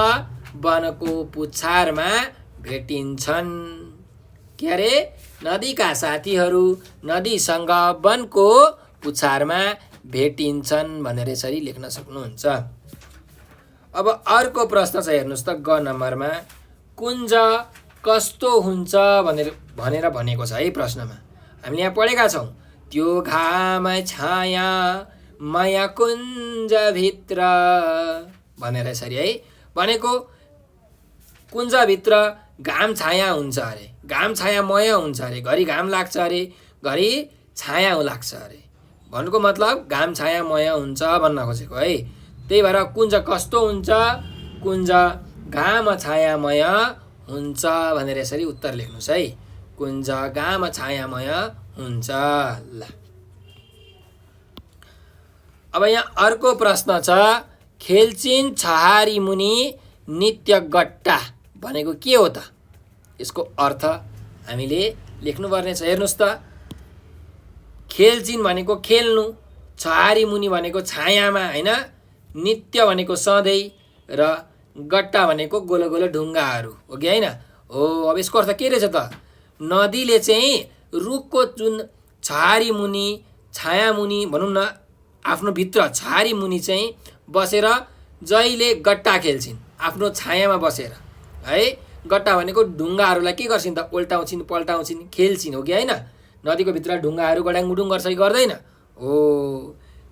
वनको पुछारमा भेटिन्छन्। के अरे? नदीका साथीहरू नदीसँग वनको पुछारमा भेटिन्छन् भनेर यसरी लेख्न सक्नुहुन्छ। अब अर्को प्रश्न छ, हेर्नुहोस् त ग नम्बरमा, कुञ्ज कस्तो हुन्छ भनेर भनेको छ है प्रश्नमा। हामीले यहाँ पढेका छौँ, त्यो घाम छाया माया कुञ्जभित्र भनेर यसरी है। भनेको कुञ्जभित्र घाम छाया हुन्छ अरे, घाम छायामय हुन्छ अरे। घरि घाम लाग्छ अरे, घरि छाया लाग्छ अरे। भन्नुको मतलब घाम छायामय हुन्छ भन्न खोजेको है। त्यही भएर कुञ्ज कस्तो हुन्छ, कुञ्ज घाम छायामय हुन्छ भनेर यसरी उत्तर लेख्नुहोस् है। कुञ्ज घाम छायामय हुन्छ। ल अब यहाँ अर्को प्रश्न छ, खेल्छिन् छहारी मुनि नित्य गट्टा भनेको के हो त? यसको अर्थ हामीले लेख्नुपर्ने छ। हेर्नुहोस् त, खेल्छिन् भनेको खेल्नु, छहारी मुनि भनेको छायामा होइन, नित्य भनेको सधैँ, र गट्टा भनेको गोलो गोलो ढुङ्गाहरू, हो कि होइन? हो। अब यसको अर्थ के रहेछ त? नदीले चाहिँ रुखको जुन छहारी मुनि, छाया मुनि भनौँ न, आफ्नो भित्र छहारी मुनि चाहिँ बसेर जहिले गट्टा खेल्छिन् आफ्नो छायामा बसेर है। गट्टा भनेको ढुङ्गाहरूलाई के गर्छिन् त? उल्टाउँछिन्, पल्टाउँछिन्, खेल्छिन्, हो कि होइन? नदीको भित्र ढुङ्गाहरू गडाङगुडुङ गर्छ कि गर्दैन? हो।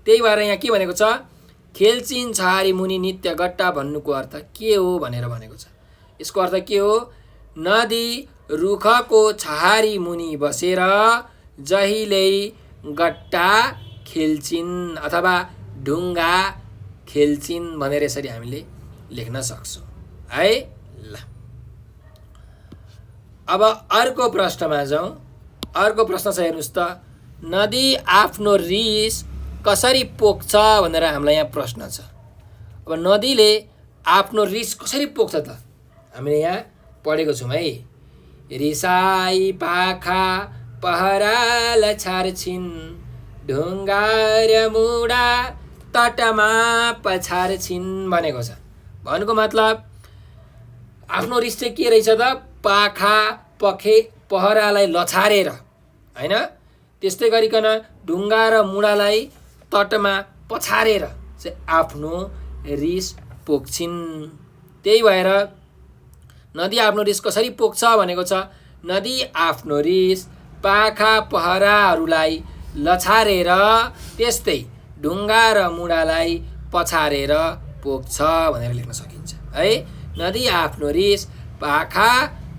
त्यही भएर यहाँ के भनेको छ, खेल्छिन् छहारी मुनि नित्य गट्टा भन्नुको अर्थ के हो भनेर भनेको छ। यसको अर्थ के हो? नदी रुखको छहारी मुनि बसेर जहिल्यै गट्टा खेल्छिन् अथवा ढुङ्गा खेल्छिन् भनेर यसरी हामीले लेख्न सक्छौँ है। ल अब अर्को प्रश्नमा जाउँ। अर्को प्रश्न छ, हेर्नुहोस् त, नदी आफ्नो रिस कसरी पोख्छ भनेर हामीलाई यहाँ प्रश्न छ। अब नदीले आफ्नो रिस कसरी पोख्छ त? हामीले यहाँ पढेको छौँ है। रिसाई पाखा पहराल छार्छिन् ढुङ्गा र मुढा तटमा पछार्छिन् भनेको छ। भन्नुको मतलब आफ्नो रिस चाहिँ के रहेछ त? पाखा पहरालाई लछारेर होइन, त्यस्तै गरिकन ढुङ्गा र मुढालाई तटमा पछारेर चाहिँ आफ्नो रिस पोख्छिन्। त्यही भएर नदी आफ्नो रिस कसरी पोख्छ भनेको छ, नदी आफ्नो रिस पाखा पहराहरूलाई लछारेर त्यस्तै ढुङ्गा र मुढालाई पछारेर पोख्छ भनेर लेख्न सकिन्छ है। नदी आफ्नो रिस पाखा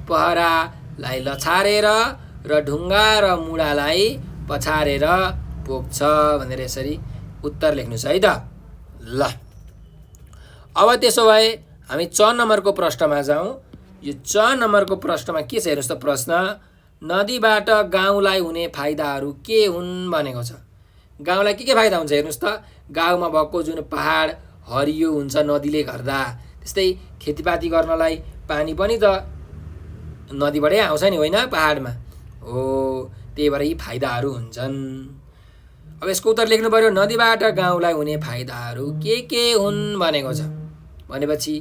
पहरालाई लछारेर र ढुङ्गा र मुढालाई पछारेर पोख्छ भनेर यसरी उत्तर लेख्नुहोस् है त। ल अब त्यसो भए हामी 6 नम्बरको प्रश्नमा जाउँ। यो 6 नम्बरको प्रश्नमा के छ, हेर्नुहोस् त प्रश्न, नदीबाट गाउँलाई हुने फाइदाहरू के हुन् भनेको छ। गाउँलाई के फाइदा हुन्छ हेर्नुहोस् त। गाउँमा भएको जुन पहाड हरियो हुन्छ नदीले गर्दा, त्यस्तै खेतीपाती गर्नलाई पानी पनि त नदीबाटै आउँछ नि, होइन, पहाडमा हो। त्यही भएर यी फाइदाहरू हुन्छन्। अब यसको उत्तर लेख्नु पर्यो, नदीबाट गाउँलाई हुने फाइदाहरू के हुन् भनेको छ। भनेपछि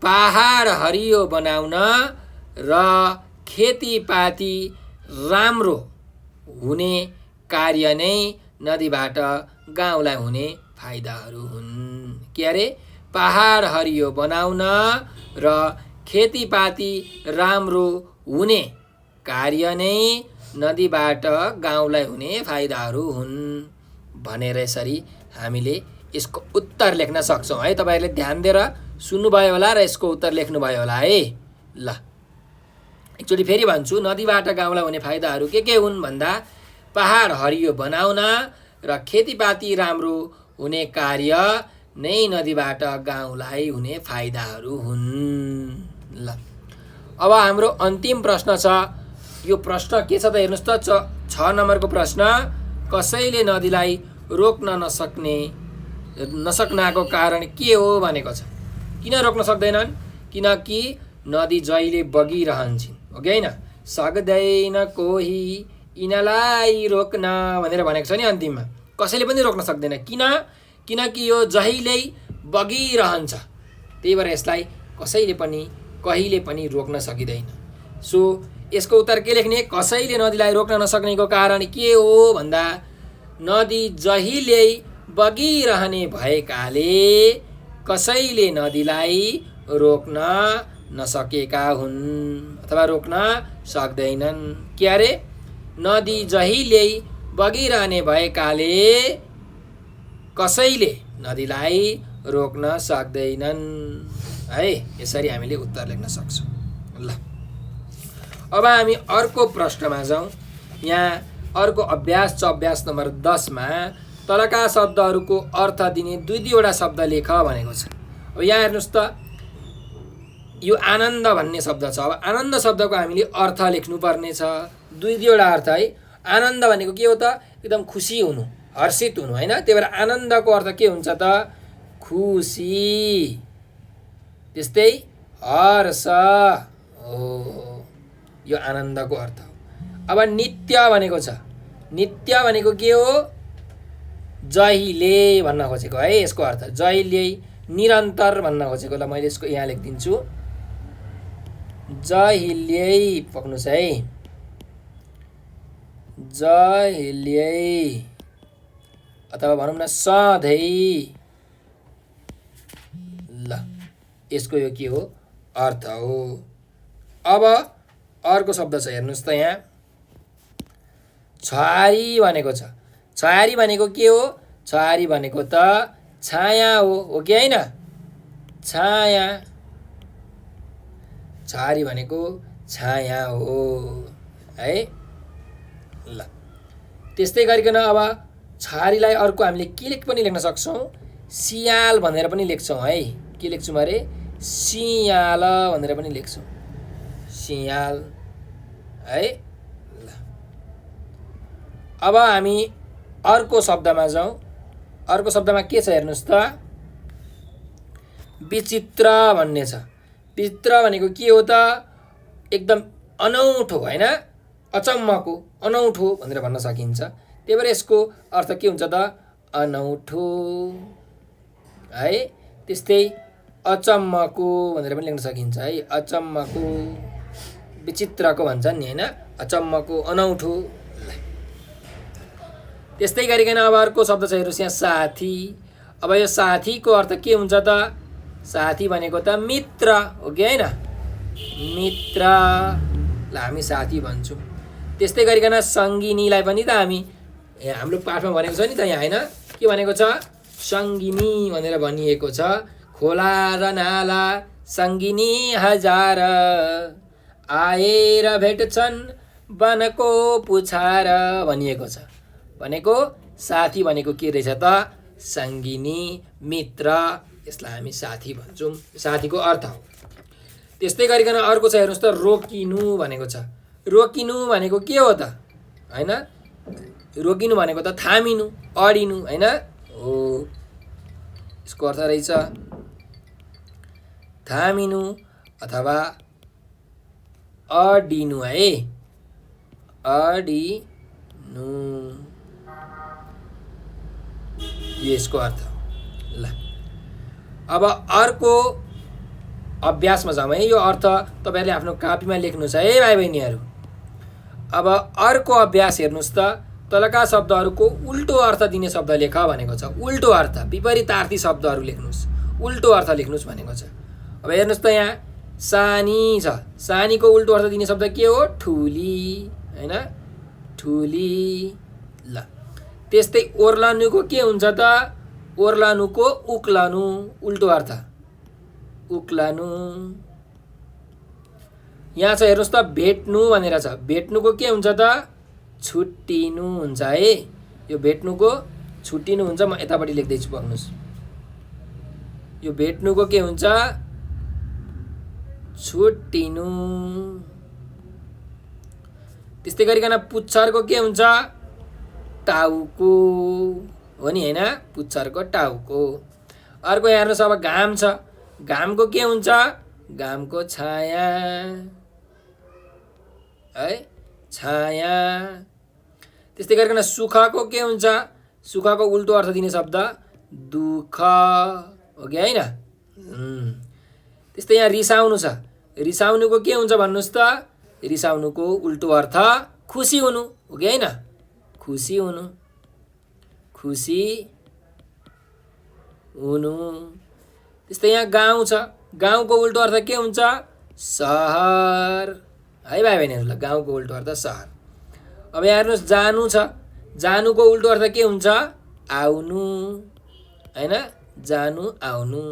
पहाड हरियो बनाउन र खेतीपाती राम्रो हुने कार्य नै नदीबाट गाउँलाई हुने फाइदाहरू हुन्। के अरे? पहाड हरियो बनाउन र खेतीपाती राम्रो हुने कार्य नै नदीबाट गाउँलाई हुने फाइदाहरू हुन् भनेर यसरी हामीले यसको उत्तर लेख्न सक्छौँ है। तपाईँहरूले ध्यान दिएर सुन्नुभयो होला र यसको उत्तर लेख्नुभयो होला है। ल एकचोटि फेरि भन्छु, नदीबाट गाउँलाई हुने फाइदाहरू के हुन् भन्दा पहाड हरियो बनाउन र खेतीपाती राम्रो हुने कार्य नै नदीबाट गाउँलाई हुने फाइदाहरू हुन्। ल अब हाम्रो अन्तिम प्रश्न छ। यो प्रश्न के छ त हेर्नुहोस् त, 6 नम्बरको प्रश्न। कसैले नदीलाई रोक्न नसक्नाको कारण के हो भनेको छ। किन रोक्न सक्दैनन्? किनकि नदी जहिले बगिरहन्छन्, हो कि होइन? सक्दैन कोही यिनलाई रोक्न भनेर भनेको छ नि अन्तिममा। कसैले पनि रोक्न सक्दैन। किनकि यो जहिल्यै बगिरहन्छ, त्यही भएर यसलाई कसैले पनि कहिले पनि रोक्न सकिँदैन। सो यसको उत्तर के लेख्ने? कसैले नदीलाई रोक्न नसक्नेको कारण के हो भन्दा नदी जहिल्यै बगिरहने भएकाले कसैले नदीलाई रोक्न नसकेका हुन् अथवा रोक्न सक्दैनन्। के अरे? नदी जहिल्यै बगिरहने भएकाले कसैले नदीलाई रोक्न सक्दैनन् है। यसरी हामीले उत्तर लेख्न सक्छौँ। ल अब हामी अर्को प्रश्नमा जाउँ। यहाँ अर्को अभ्यास छ, अभ्यास नम्बर 10 मा तलका शब्दहरूको अर्थ दिने 2-2वटा शब्द लेख भनेको छ। अब यहाँ हेर्नुहोस् त, यो आनन्द भन्ने शब्द छ। अब आनन्द शब्दको हामीले अर्थ लेख्नुपर्ने छ, 2-2वटा अर्थ है। आनन्द भनेको के हो त? एकदम खुसी हुनु, हर्षित हुनु, होइन? त्यही भएर आनन्दको अर्थ के हुन्छ त? खुसी। त्यस्तै हर्ष हो, यो आनन्दको अर्थ हो। अब नित्य भनेको छ। नित्य भनेको के हो? जहिले भन्न खोजेको है। यसको अर्थ जहिले, निरन्तर भन्न खोजेको। ल मैले यसको यहाँ लेखिदिन्छु, जहिल्यै, पक्नुहोस् है, जहिल्यै अथवा भनौँ न सधैँ। ल यसको यो के हो? अर्थ हो। अब अर्को शब्द छ हेर्नुहोस् त, यहाँ छहारी भनेको छ। छहारी भनेको के हो? छहारी भनेको त छाया हो कि होइन? छाया, छहारी भनेको छाया हो है। ल त्यस्तै गरिकन अब छहारीलाई अर्को हामीले के पनि लेख्न सक्छौँ? सियाल भनेर पनि लेख्छौँ है। के लेख्छौँ अरे? सियाल भनेर पनि लेख्छौँ, सियाल है। ल अब हामी अर्को शब्दमा जाउँ। अर्को शब्दमा के छ हेर्नुहोस् त, विचित्र भन्ने छ। विचित्र भनेको के हो त? एकदम अनौठो, होइन? अचम्मको, अनौठो भनेर भन्न सकिन्छ। त्यही भएर यसको अर्थ के हुन्छ त? अनौठो है। त्यस्तै अचम्मको भनेर पनि लेख्न सकिन्छ है। अचम्मको, विचित्रको भन्छन् नि, होइन? अचम्मको, अनौठो। त्यस्तै गरिकन अब अर्को शब्द छ हेर्नुहोस् यहाँ, साथी। अब यो साथीको अर्थ के हुन्छ त? साथी भनेको त मित्र हो कि होइन? मित्र, ल हामी साथी भन्छौँ। त्यस्तै गरिकन सङ्गिनीलाई पनि त हामी हाम्रो पाठमा भनेको छ नि त यहाँ, होइन? के भनेको छ? सङ्गिनी भनेर भनिएको छ। खोला र नाला सङ्गिनी हजार आएर भेट्छन् वनको पुछार भनिएको छ। भनेको साथी भनेको के रहेछ त? सङ्गिनी, मित्र, यसलाई हामी साथी भन्छौँ। साथीको अर्थ हो। त्यस्तै गरिकन अर्को छ हेर्नुहोस् त, रोकिनु भनेको छ। रोकिनु भनेको के हो त? होइन? रोकिनु भनेको त थामिनु, अडिनु हैन हो। यसको अर्थ रहेछ थामिनु अथवा अडिनु है, अडिनु यसको अर्थ। ल अब अर्को अभ्यासमा जाउँ है। यो अर्थ तपाईहरुले आफ्नो कापीमा लेख्नुस् है भाइ बहिनीहरु। अब अर्को अभ्यास हेर्नुस् त, तलका शब्दहरुको उल्टो अर्थ दिने शब्द लेख भनेको छ। उल्टो अर्थ, विपरीतार्थी शब्दहरु लेख्नुस्, उल्टो अर्थ लेख्नुस् भनेको छ। अब हेर्नुस् त यहाँ सानी छ, सानीको उल्टो अर्थ दिने शब्द के हो? ठुली हैन, ठुली। ल त्यस्तै ओर्लनुको के हुन्छ त? ओर्लनुको उक्लनु, उल्टो अर्थ उक्लनु। यहाँ छ हेर्नुस् त भेट्नु भनेर छ, भेट्नुको के हुन्छ त? छुट्टिनु हुन्छ है। यो भेट्नुको छुट्टिनु हुन्छ। म यतापट्टि लेख्दैछु पढ्नुस्। यो भेट्नुको के हुन्छ? छुट्टिनु। त्यस्तै गरिकन पुच्छरको के हुन्छ? टाउको हो नि हैन, पुच्छरको टाउको। अर्को हेर्नुस् अब घाम छ, घामको के हुन्छ? घामको छाया है, छाया। त्यस्तै गरिकन सुखको के हुन्छ? सुखको उल्टो अर्थ दिने शब्द दुःख हो कि हैन। त्यस्तै यहाँ रिसाउनु छ, रिसाउनुको के हुन्छ भन्नुस् त? रिसाउनुको उल्टो अर्थ खुसी हुनु हो कि हैन, खुसी हुनु, खुसी हुनु। त्यस्तै यहाँ गाउँ छ, गाउँको उल्टो अर्थ के हुन्छ? सहर है भाइ बहिनीहरु। गाउँको उल्टो अर्थ सहर। अब यहाँ हेर्नुस् जानु छ, जानुको उल्टो अर्थ के हुन्छ? आउनु हैन, जानु आउनु।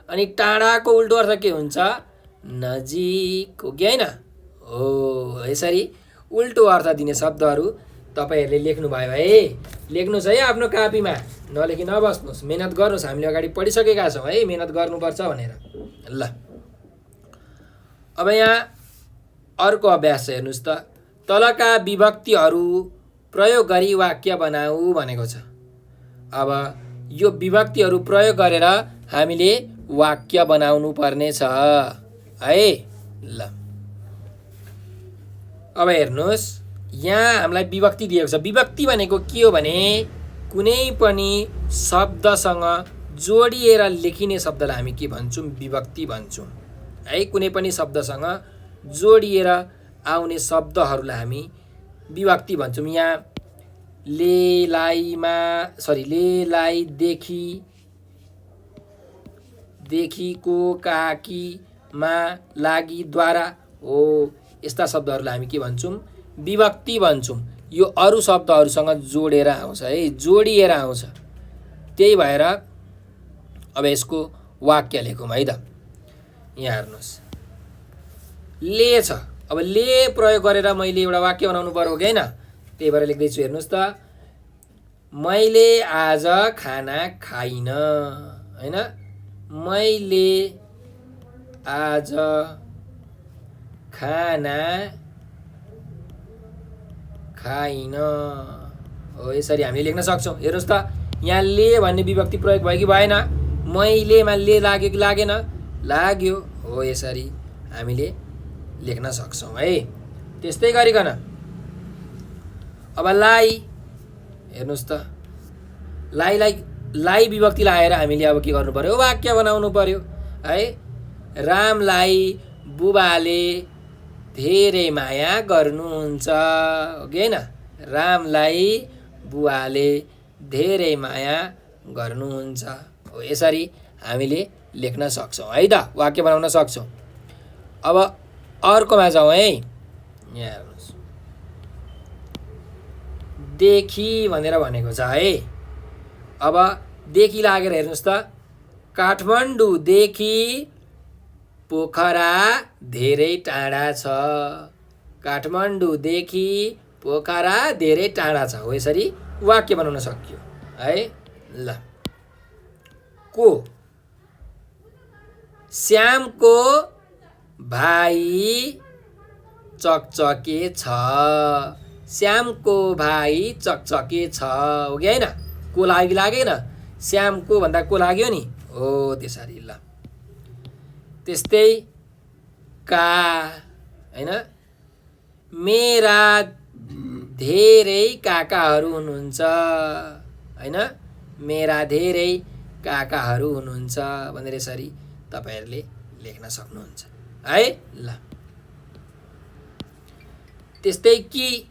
अनि टाढाको उल्टो अर्थ के हुन्छ? नजिक हो कि हैन हो। यसरी उल्टो अर्थ दिने शब्दहरु तपाईहरुले लेख्नु भयो है। लेख्नुस् है आफ्नो कापीमा, नलेखी नबस्नुस्, मेहनत गर्नुस्। हामीले अगाडि पढिसकेका छौं है, मेहनत गर्नुपर्छ भनेर। ल अब यहाँ अर्को अभ्यास हेर्नुस् त, तलका विभक्तिहरु प्रयोग गरी वाक्य बनाऊ भनेको छ। अब यो विभक्तिहरु प्रयोग गरेर हामीले वाक्य बनाउनु पर्ने छ है। ल अब हेर्नुस् यहाँ हामीलाई विभक्ति दिएको छ। विभक्ति भनेको के हो भने कुनै पनि शब्दसँग जोडिएर लेखिने शब्दलाई हामी के भन्छौं? विभक्ति भन्छौं है। कुनै पनि शब्दसँग जोडिएर आउने शब्दहरूलाई हामी विभक्ति भन्छौं। यहाँ लेलाईमा लेलाई, देखि, देखिको, काकीमा, लागि, द्वारा हो, यस्ता शब्दहरूलाई हामी के भन्छौं? विभक्ति भन्छौं। यो अरु शब्दहरुसँग जोडेर आउँछ है, जोडिएर आउँछ। त्यही भएर अब यसको वाक्य लेखौँ है त। यहाँ हेर्नुस् ले छ, अब ले प्रयोग गरेर मैले एउटा वाक्य बनाउनु पर्यो कि हैन। त्यही भएर लेख्दैछु हेर्नुस् त, मैले आज खाना खाइन हैन, मैले आज खाना खाइन हो। यसरी हामीले लेख्न सक्छौं। हेर्नुस् त यहाँ ले भन्ने विभक्ति प्रयोग भयो कि भएन? मैलेमा ले लाग्यो कि लागेन? लाग्यो हो। यसरी हामीले लेख्न सक्छौं है। त्यस्तै गरिकन अब लाई हेर्नुस् त, लाई विभक्ति लगाएर हामीले अब के गर्नु पर्यो? वाक्य बनाउनु पर्यो है। रामलाई बुबाले धेरै माया गर्नुहुन्छ हो कि हैन। रामलाई बुवाले धेरै माया गर्नुहुन्छ हो। यसरी हामीले लेख्न सक्छौं है त, वाक्य बनाउन सक्छौं। अब अर्कोमा जाउँ है। यहाँ हेर्नुस् देखि भनेर भनेको छ है। अब देखि लागेर हेर्नुस् त, काठमाडौँदेखि पोखरा धेरै टाढा छ। काठमाडौँदेखि पोखरा धेरै टाढा छ हो। यसरी वाक्य बनाउन सकियो है। ल को, श्यामको भाइ चकचके छ। श्यामको भाइ चकचके छ, हो कि होइन? को लागेन? श्यामको भन्दा को लाग्यो नि, हो त्यसरी। ल त्यस्तै का होइन, मेरा धेरै काकाहरू हुनुहुन्छ होइन, मेरा धेरै काकाहरू हुनुहुन्छ भनेर यसरी तपाईँहरूले लेख्न सक्नुहुन्छ है। ल त्यस्तै कि,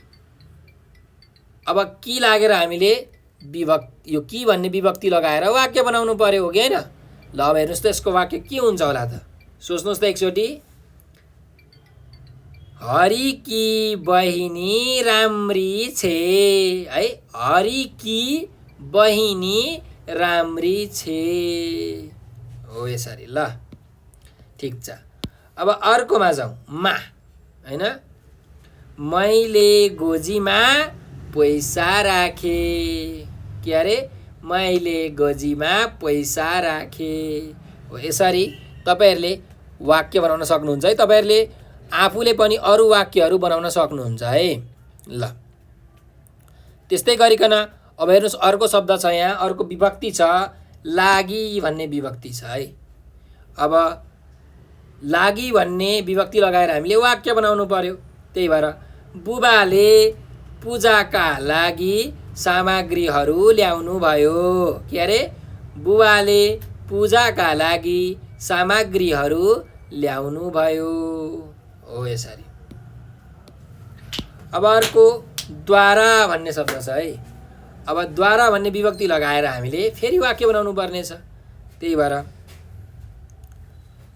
अब कि लागेर हामीले विभक्ति, यो कि भन्ने विभक्ति लगाएर वाक्य बनाउनु पर्यो, हो कि होइन? ल अब हेर्नुहोस् त यसको वाक्य के हुन्छ होला त, सोच्नुहोस् त एकचोटि। हरिकी बहिनी राम्री छे है, हरिकी बहिनी राम्री छे, हो यसरी। ल ठिक छ। अब अर्कोमा जाउँ, मा होइन, मैले गोजीमा पैसा राखे, के अरे? मैले गोजीमा पैसा राखे, हो यसरी तपाईँहरूले वाक्य बनाउन सक्नुहुन्छ है। तपाईँहरूले आफूले पनि अरू वाक्यहरू बनाउन सक्नुहुन्छ है। ल त्यस्तै गरिकन अब हेर्नुहोस् अर्को शब्द छ यहाँ, अर्को विभक्ति छ, लागि भन्ने विभक्ति छ है। अब लागि भन्ने विभक्ति लगाएर हामीले वाक्य बनाउनु पर्यो। त्यही भएर बुबाले पूजाका लागि सामग्रीहरू ल्याउनु भयो, के अरे? बुबाले पूजाका लागि सामग्रीहरू ल्याउनु भयो, हो यसरी। अब अर्को द्वारा भन्ने शब्द छ है। अब द्वारा भन्ने विभक्ति लगाएर हामीले फेरि वाक्य बनाउनु पर्ने छ। त्यही भएर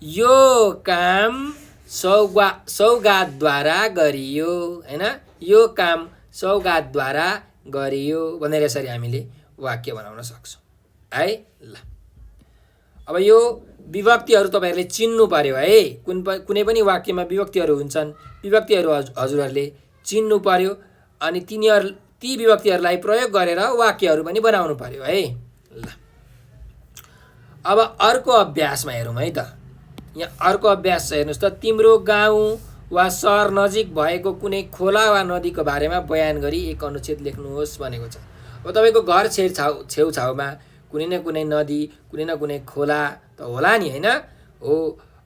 यो काम सौगातद्वारा गरियो होइन, यो काम सौगातद्वारा गरियो भनेर यसरी हामीले वाक्य बनाउन सक्छौँ है। ल अब यो विभक्तिहरू तपाईँहरूले चिन्नु पर्यो है। कुनै पनि वाक्यमा विभक्तिहरू हुन्छन्, विभक्तिहरू हजुरहरूले चिन्नु पर्यो अनि ती विभक्तिहरूलाई प्रयोग गरेर वाक्यहरू पनि बनाउनु पर्यो है। ल अब अर्को अभ्यासमा हेरौँ है त। यहाँ अर्को अभ्यास छ, हेर्नुहोस् त। तिम्रो गाउँ वा सहर नजिक भएको कुनै खोला वा नदीको बारेमा बयान गरी एक अनुच्छेद लेख्नुहोस् भनेको छ। अब तपाईँको घर छेउछाउमा कुनै न कुनै नदी, कुनै न कुनै खोला त होला नि होइन? हो।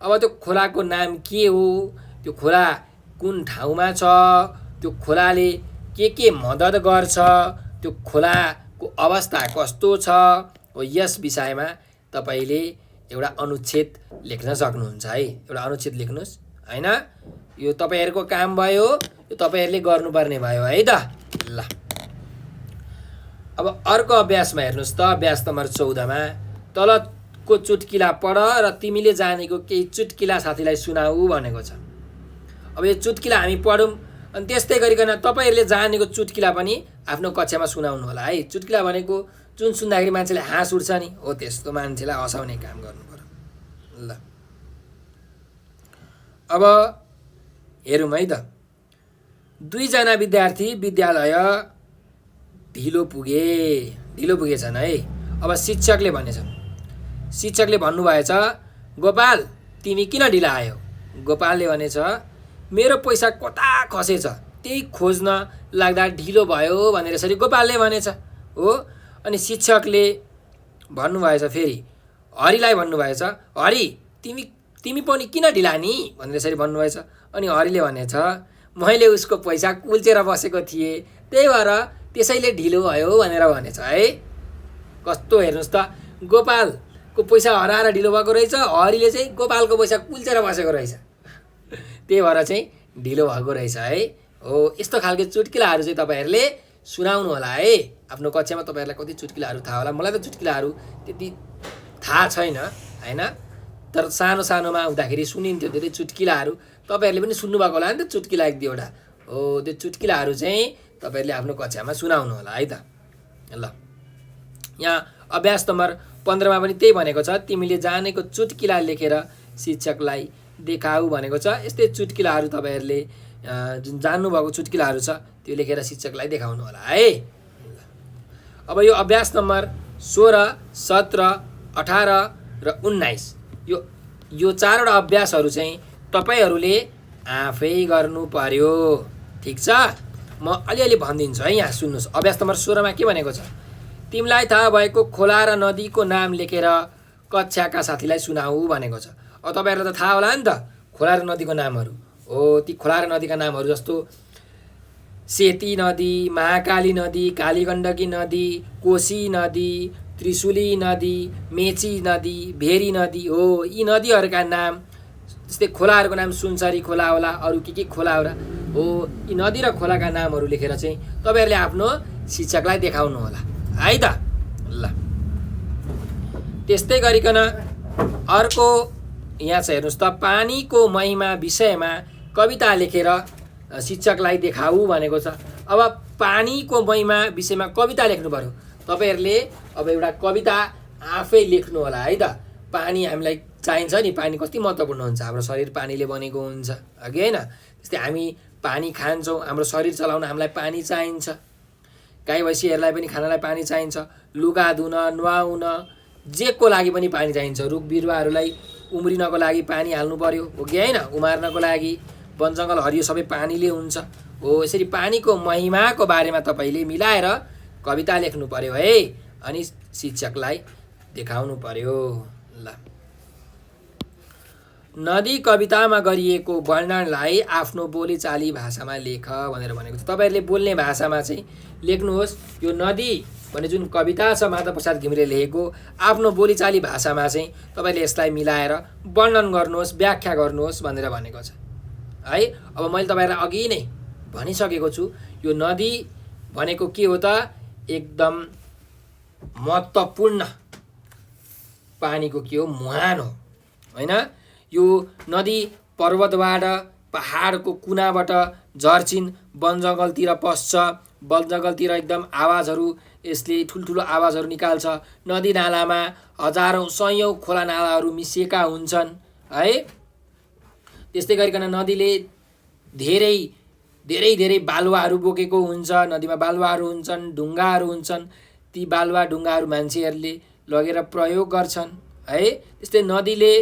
अब त्यो खोलाको नाम के हो, त्यो खोला कुन ठाउँमा छ, त्यो खोलाले के मद्दत गर्छ, त्यो खोलाको अवस्था कस्तो छ, हो यस विषयमा तपाईँले एउटा अनुच्छेद लेख्न सक्नुहुन्छ है। एउटा अनुच्छेद लेख्नुहोस् होइन। यो तपाईँहरूको काम भयो, यो तपाईँहरूले गर्नुपर्ने भयो है त। ल अब अर्को अभ्यासमा हेर्नुहोस् त। अभ्यास नम्बर 14मा तलको चुट्किला पढ र तिमीले जानेको केही चुट्किला साथीलाई सुनाऊ भनेको छ। अब यो चुट्किला हामी पढौँ अनि त्यस्तै गरिकन तपाईँहरूले जानेको चुट्किला पनि आफ्नो कक्षामा सुनाउनु होला है। चुट्किला भनेको जुन सुन्दाखेरि मान्छेले हाँस उठ्छ नि, हो त्यस्तो मान्छेलाई हँसाउने काम गर्नु पर्यो। ल अब हेरौँ है त। दुईजना विद्यार्थी विद्यालय ढिलो पुगेछन् है। अब शिक्षकले भन्नुभएछ, गोपाल तिमी किन ढिला आयो? गोपालले भनेछ, मेरो पैसा कता खसेछ त्यही खोज्न लाग्दा ढिलो भयो भनेर यसरी गोपालले भनेछ हो। अनि शिक्षकले भन्नुभएछ फेरि हरिलाई भन्नुभएछ, हरि तिमी पनि किन ढिला नि भनेर यसरी भन्नुभएछ। अनि हरिले भनेछ, मैले उसको पैसा कुल्चेर बसेको थिएँ त्यही भएर त्यसैले ढिलो भयो भनेर भनेछ है। कस्तो हेर्नुहोस् त, गोपालको पैसा हराएर ढिलो भएको रहेछ, हरिले चाहिँ गोपालको पैसा कुल्चेर बसेको रहेछ, त्यही भएर चाहिँ ढिलो भएको रहेछ है। हो यस्तो खालको चुट्किलाहरू चाहिँ तपाईँहरूले सुनाउनु होला है। आफ्नो कक्षामा तपाईँहरूलाई कति चुट्किलाहरू थाहा होला। मलाई त चुट्किलाहरू त्यति थाहा छैन होइन, तर सानो सानोमा हुँदाखेरि सुनिन्थ्यो धेरै चुट्किलाहरू। तपाईँहरूले पनि सुन्नुभएको होला नि त चुट्किला एक दुईवटा। हो त्यो चुट्किलाहरू चाहिँ तपाईँहरूले आफ्नो कक्षामा सुनाउनु होला है त। ल यहाँ अभ्यास नम्बर 15मा पनि त्यही भनेको छ, तिमीले जानेको चुट्किला लेखेर शिक्षकलाई देखाऊ भनेको छ। यस्तै चुट्किलाहरू तपाईँहरूले जुन जान्नुभएको चुट्किलाहरू छ त्यो लेखेर शिक्षकलाई देखाउनु होला है। अब यो अभ्यास नम्बर 16, 17, 18 र 19 यो चारवटा अभ्यासहरू चाहिँ तपाईँहरूले आफै गर्नु पर्यो। ठिक छ। म अलिअलि भनिदिन्छु है। यहाँ सुन्नुहोस्, अभ्यास नम्बर 16 मा के भनेको छ, तिमीलाई थाहा भएको खोला र नदीको नाम लेखेर कक्षाका साथीलाई सुनाऊ भनेको छ। अब तपाईँहरूलाई त थाहा होला नि त खोला र नदीको नामहरू। हो, ती खोला र नदीका नामहरू जस्तो सेती नदी, महाकाली नदी, कालीगण्डकी नदी, कोशी नदी, त्रिशुली नदी, मेची नदी, भेरी नदी हो। यी नदीहरूका नाम, जस्तै खोलाहरूको नाम सुनसरी खोला होला, अरू के खोला होला हो। यी नदी र खोलाका नामहरू लेखेर चाहिँ तपाईँहरूले आफ्नो शिक्षकलाई देखाउनु होला है त। ल, त्यस्तै गरिकन अर्को यहाँ चाहिँ हेर्नुहोस् त, पानीको महिमा विषयमा कविता लेखेर शिक्षकलाई देखाऊ भनेको छ। अब पानीको महिमा विषयमा कविता लेख्नु पर्यो। तपाईँहरूले अब एउटा कविता आफै लेख्नु होला है त। पानी हामीलाई चाहिन्छ नि, पानी कति महत्त्वपूर्ण हुन्छ, हाम्रो शरीर पानीले बनेको हुन्छ अघि होइन। त्यस्तै हामी पानी खान्छौँ, हाम्रो शरीर चलाउन हामीलाई पानी चाहिन्छ। गाई भैँसीहरूलाई पनि खानालाई पानी चाहिन्छ, लुगा धुन, नुहाउन, जेको लागि पनि पानी चाहिन्छ। रुख बिरुवाहरूलाई उम्रिनको लागि पानी हाल्नु पर्यो हो कि होइन, उमार्नको लागि। वन जङ्गल हरियो सबै पानीले हुन्छ हो। यसरी पानीको महिमाको बारेमा तपाईँले मिलाएर कविता लेख्नु पर्यो है, अनि शिक्षकलाई देखाउनु पर्यो। ल, नदी कवितामा गरिएको वर्णनलाई आफ्नो बोलीचाली भाषामा लेख भनेर भनेको छ। तपाईँहरूले बोल्ने भाषामा चाहिँ लेख्नुहोस्। यो नदी भन्ने जुन कविता छ माधवप्रसाद घिमिरेले लेखेको, आफ्नो बोलीचाली भाषामा चाहिँ तपाईँले यसलाई मिलाएर वर्णन गर्नुहोस्, व्याख्या गर्नुहोस् भनेर भनेको छ है। अब मैले तपाईँहरूलाई अघि नै भनिसकेको छु, यो नदी भनेको के हो त, एकदम महत्त्वपूर्ण पानीको के हो, मुहान हो होइन। यो नदी पर्वतबाट, पहाडको कुनाबाट झर्छिन्, वन जङ्गलतिर पस्छ। वन जङ्गलतिर एकदम आवाजहरू, यसले ठुल्ठुलो आवाजहरू निकाल्छ। नदी नालामा हजारौँ सयौँ खोला नालाहरू मिसिएका हुन्छन् है। त्यस्तै गरिकन नदीले धेरै धेरै धेरै बालुवाहरू बोकेको हुन्छ। नदीमा बालुवाहरू हुन्छन्, ढुङ्गाहरू हुन्छन्। ती बालुवा ढुङ्गाहरू मान्छेहरूले लगेर प्रयोग गर्छन् है। त्यस्तै नदीले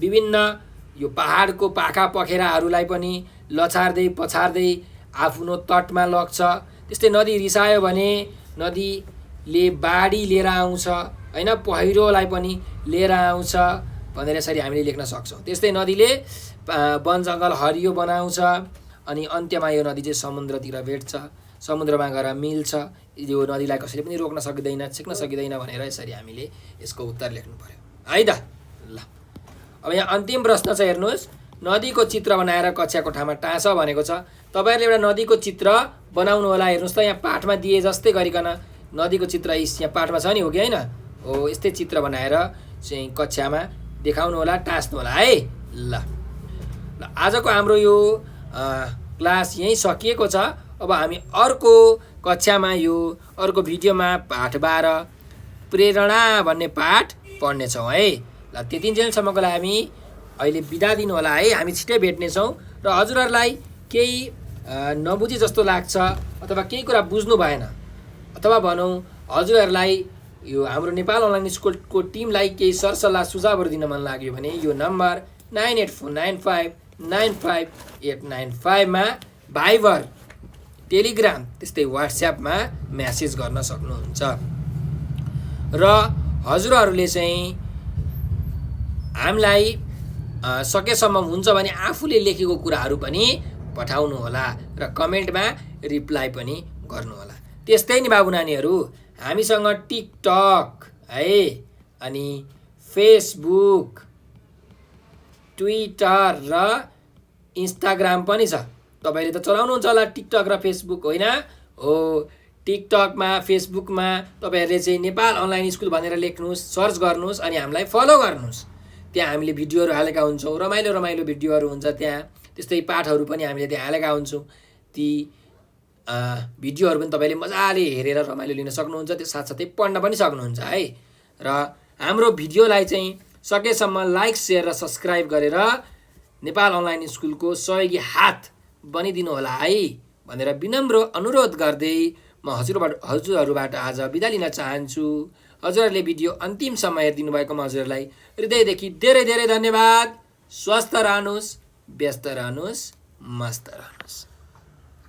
विभिन्न यो पहाडको पाखा पखेराहरूलाई पनि लछार्दै पछार्दै आफ्नो तटमा लग्छ। त्यस्तै नदी रिसायो भने नदीले बाढी लिएर आउँछ होइन, पहिरोलाई पनि लिएर आउँछ भनेर यसरी हामीले लेख्न सक्छौँ। त्यस्तै नदीले वन जङ्गल हरियो बनाउँछ, अनि अन्त्यमा यो नदी चाहिँ समुद्रतिर भेट्छ, समुद्रमा गएर मिल्छ। यो नदीलाई कसैले पनि रोक्न सकिँदैन, छेक्न सकिँदैन भनेर यसरी हामीले यसको उत्तर लेख्नु पर्यो है त। ल, अब यहाँ अन्तिम प्रश्न छ, हेर्नुहोस्। नदीको चित्र बनाएर कक्षा कोठामा टाँस भनेको छ। तपाईँहरूले एउटा नदीको चित्र बनाउनु होला। हेर्नुहोस् त, यहाँ पाठमा दिए जस्तै गरिकन नदीको चित्र यहाँ पाठमा छ नि, हो कि होइन हो। यस्तै चित्र बनाएर चाहिँ कक्षामा देखाउनु होला, टाँस्नु होला है। ल, आजको हाम्रो यो क्लास यहीँ सकिएको छ। अब हामी अर्को कक्षामा यो अर्को भिडियोमा पाठ 12 प्रेरणा भन्ने पाठ पढ्नेछौँ है। ल, त्यतिन्जेलसम्मको लागि हामी अहिले बिदा दिनु होला है। हामी छिट्टै भेट्नेछौँ र हजुरहरूलाई केही नबुझे जस्तो लाग्छ अथवा केही कुरा बुझ्नु भएन, अथवा भनौँ हजुरहरूलाई यो हाम्रो नेपाल अनलाइन स्कुलको टिमलाई केही सरसल्लाह सुझावहरू दिन मन लाग्यो भने यो नम्बर 9849595895 मा भाइबर, टेलिग्राम, त्यस्तै वाट्सएपमा म्यासेज गर्न सक्नुहुन्छ। र हजुरहरूले चाहिँ हामीलाई सकेसम्म हुन्छ भने आफूले लेखेको कुराहरू पनि पठाउनु होला र कमेन्टमा रिप्लाई पनि गर्नु होला। त्यस्तै नि बाबु नानीहरू, हामीसँग टिकटक है, अनि फेसबुक, ट्विटर र इन्स्टाग्राम पनि छ। तपाईँले त चलाउनुहुन्छ होला टिकटक र फेसबुक होइन हो। टिकटकमा, फेसबुकमा तपाईँहरूले चाहिँ नेपाल अनलाइन स्कुल भनेर लेख्नुहोस्, सर्च गर्नुहोस्, अनि हामीलाई फलो गर्नुहोस्। त्यहाँ हामीले भिडियोहरू हालेका हुन्छौँ, रमाइलो रमाइलो भिडियोहरू हुन्छ त्यहाँ। त्यस्तै पाठहरू पनि हामीले त्यहाँ हालेका हुन्छौँ। ती भिडियोहरू पनि तपाईँले मजाले हेरेर रमाइलो लिन सक्नुहुन्छ, त्यो साथसाथै पढ्न पनि सक्नुहुन्छ है। र हाम्रो भिडियोलाई चाहिँ सकेसम्म लाइक, सेयर र सब्सक्राइब गरेर नेपाल अनलाइन स्कुलको सहयोगी हात बनिदिनु होला है भनेर विनम्र अनुरोध गर्दै म हजुरहरूबाट आज बिदा लिन चाहन्छु। हजुरहरूले भिडियो अन्तिमसम्म हेरिदिनु भएकोमा हजुरहरूलाई हृदयदेखि धेरै धेरै धन्यवाद। स्वस्थ रहनुहोस्, व्यस्त रहनुहोस्, मस्त रहनुहोस्।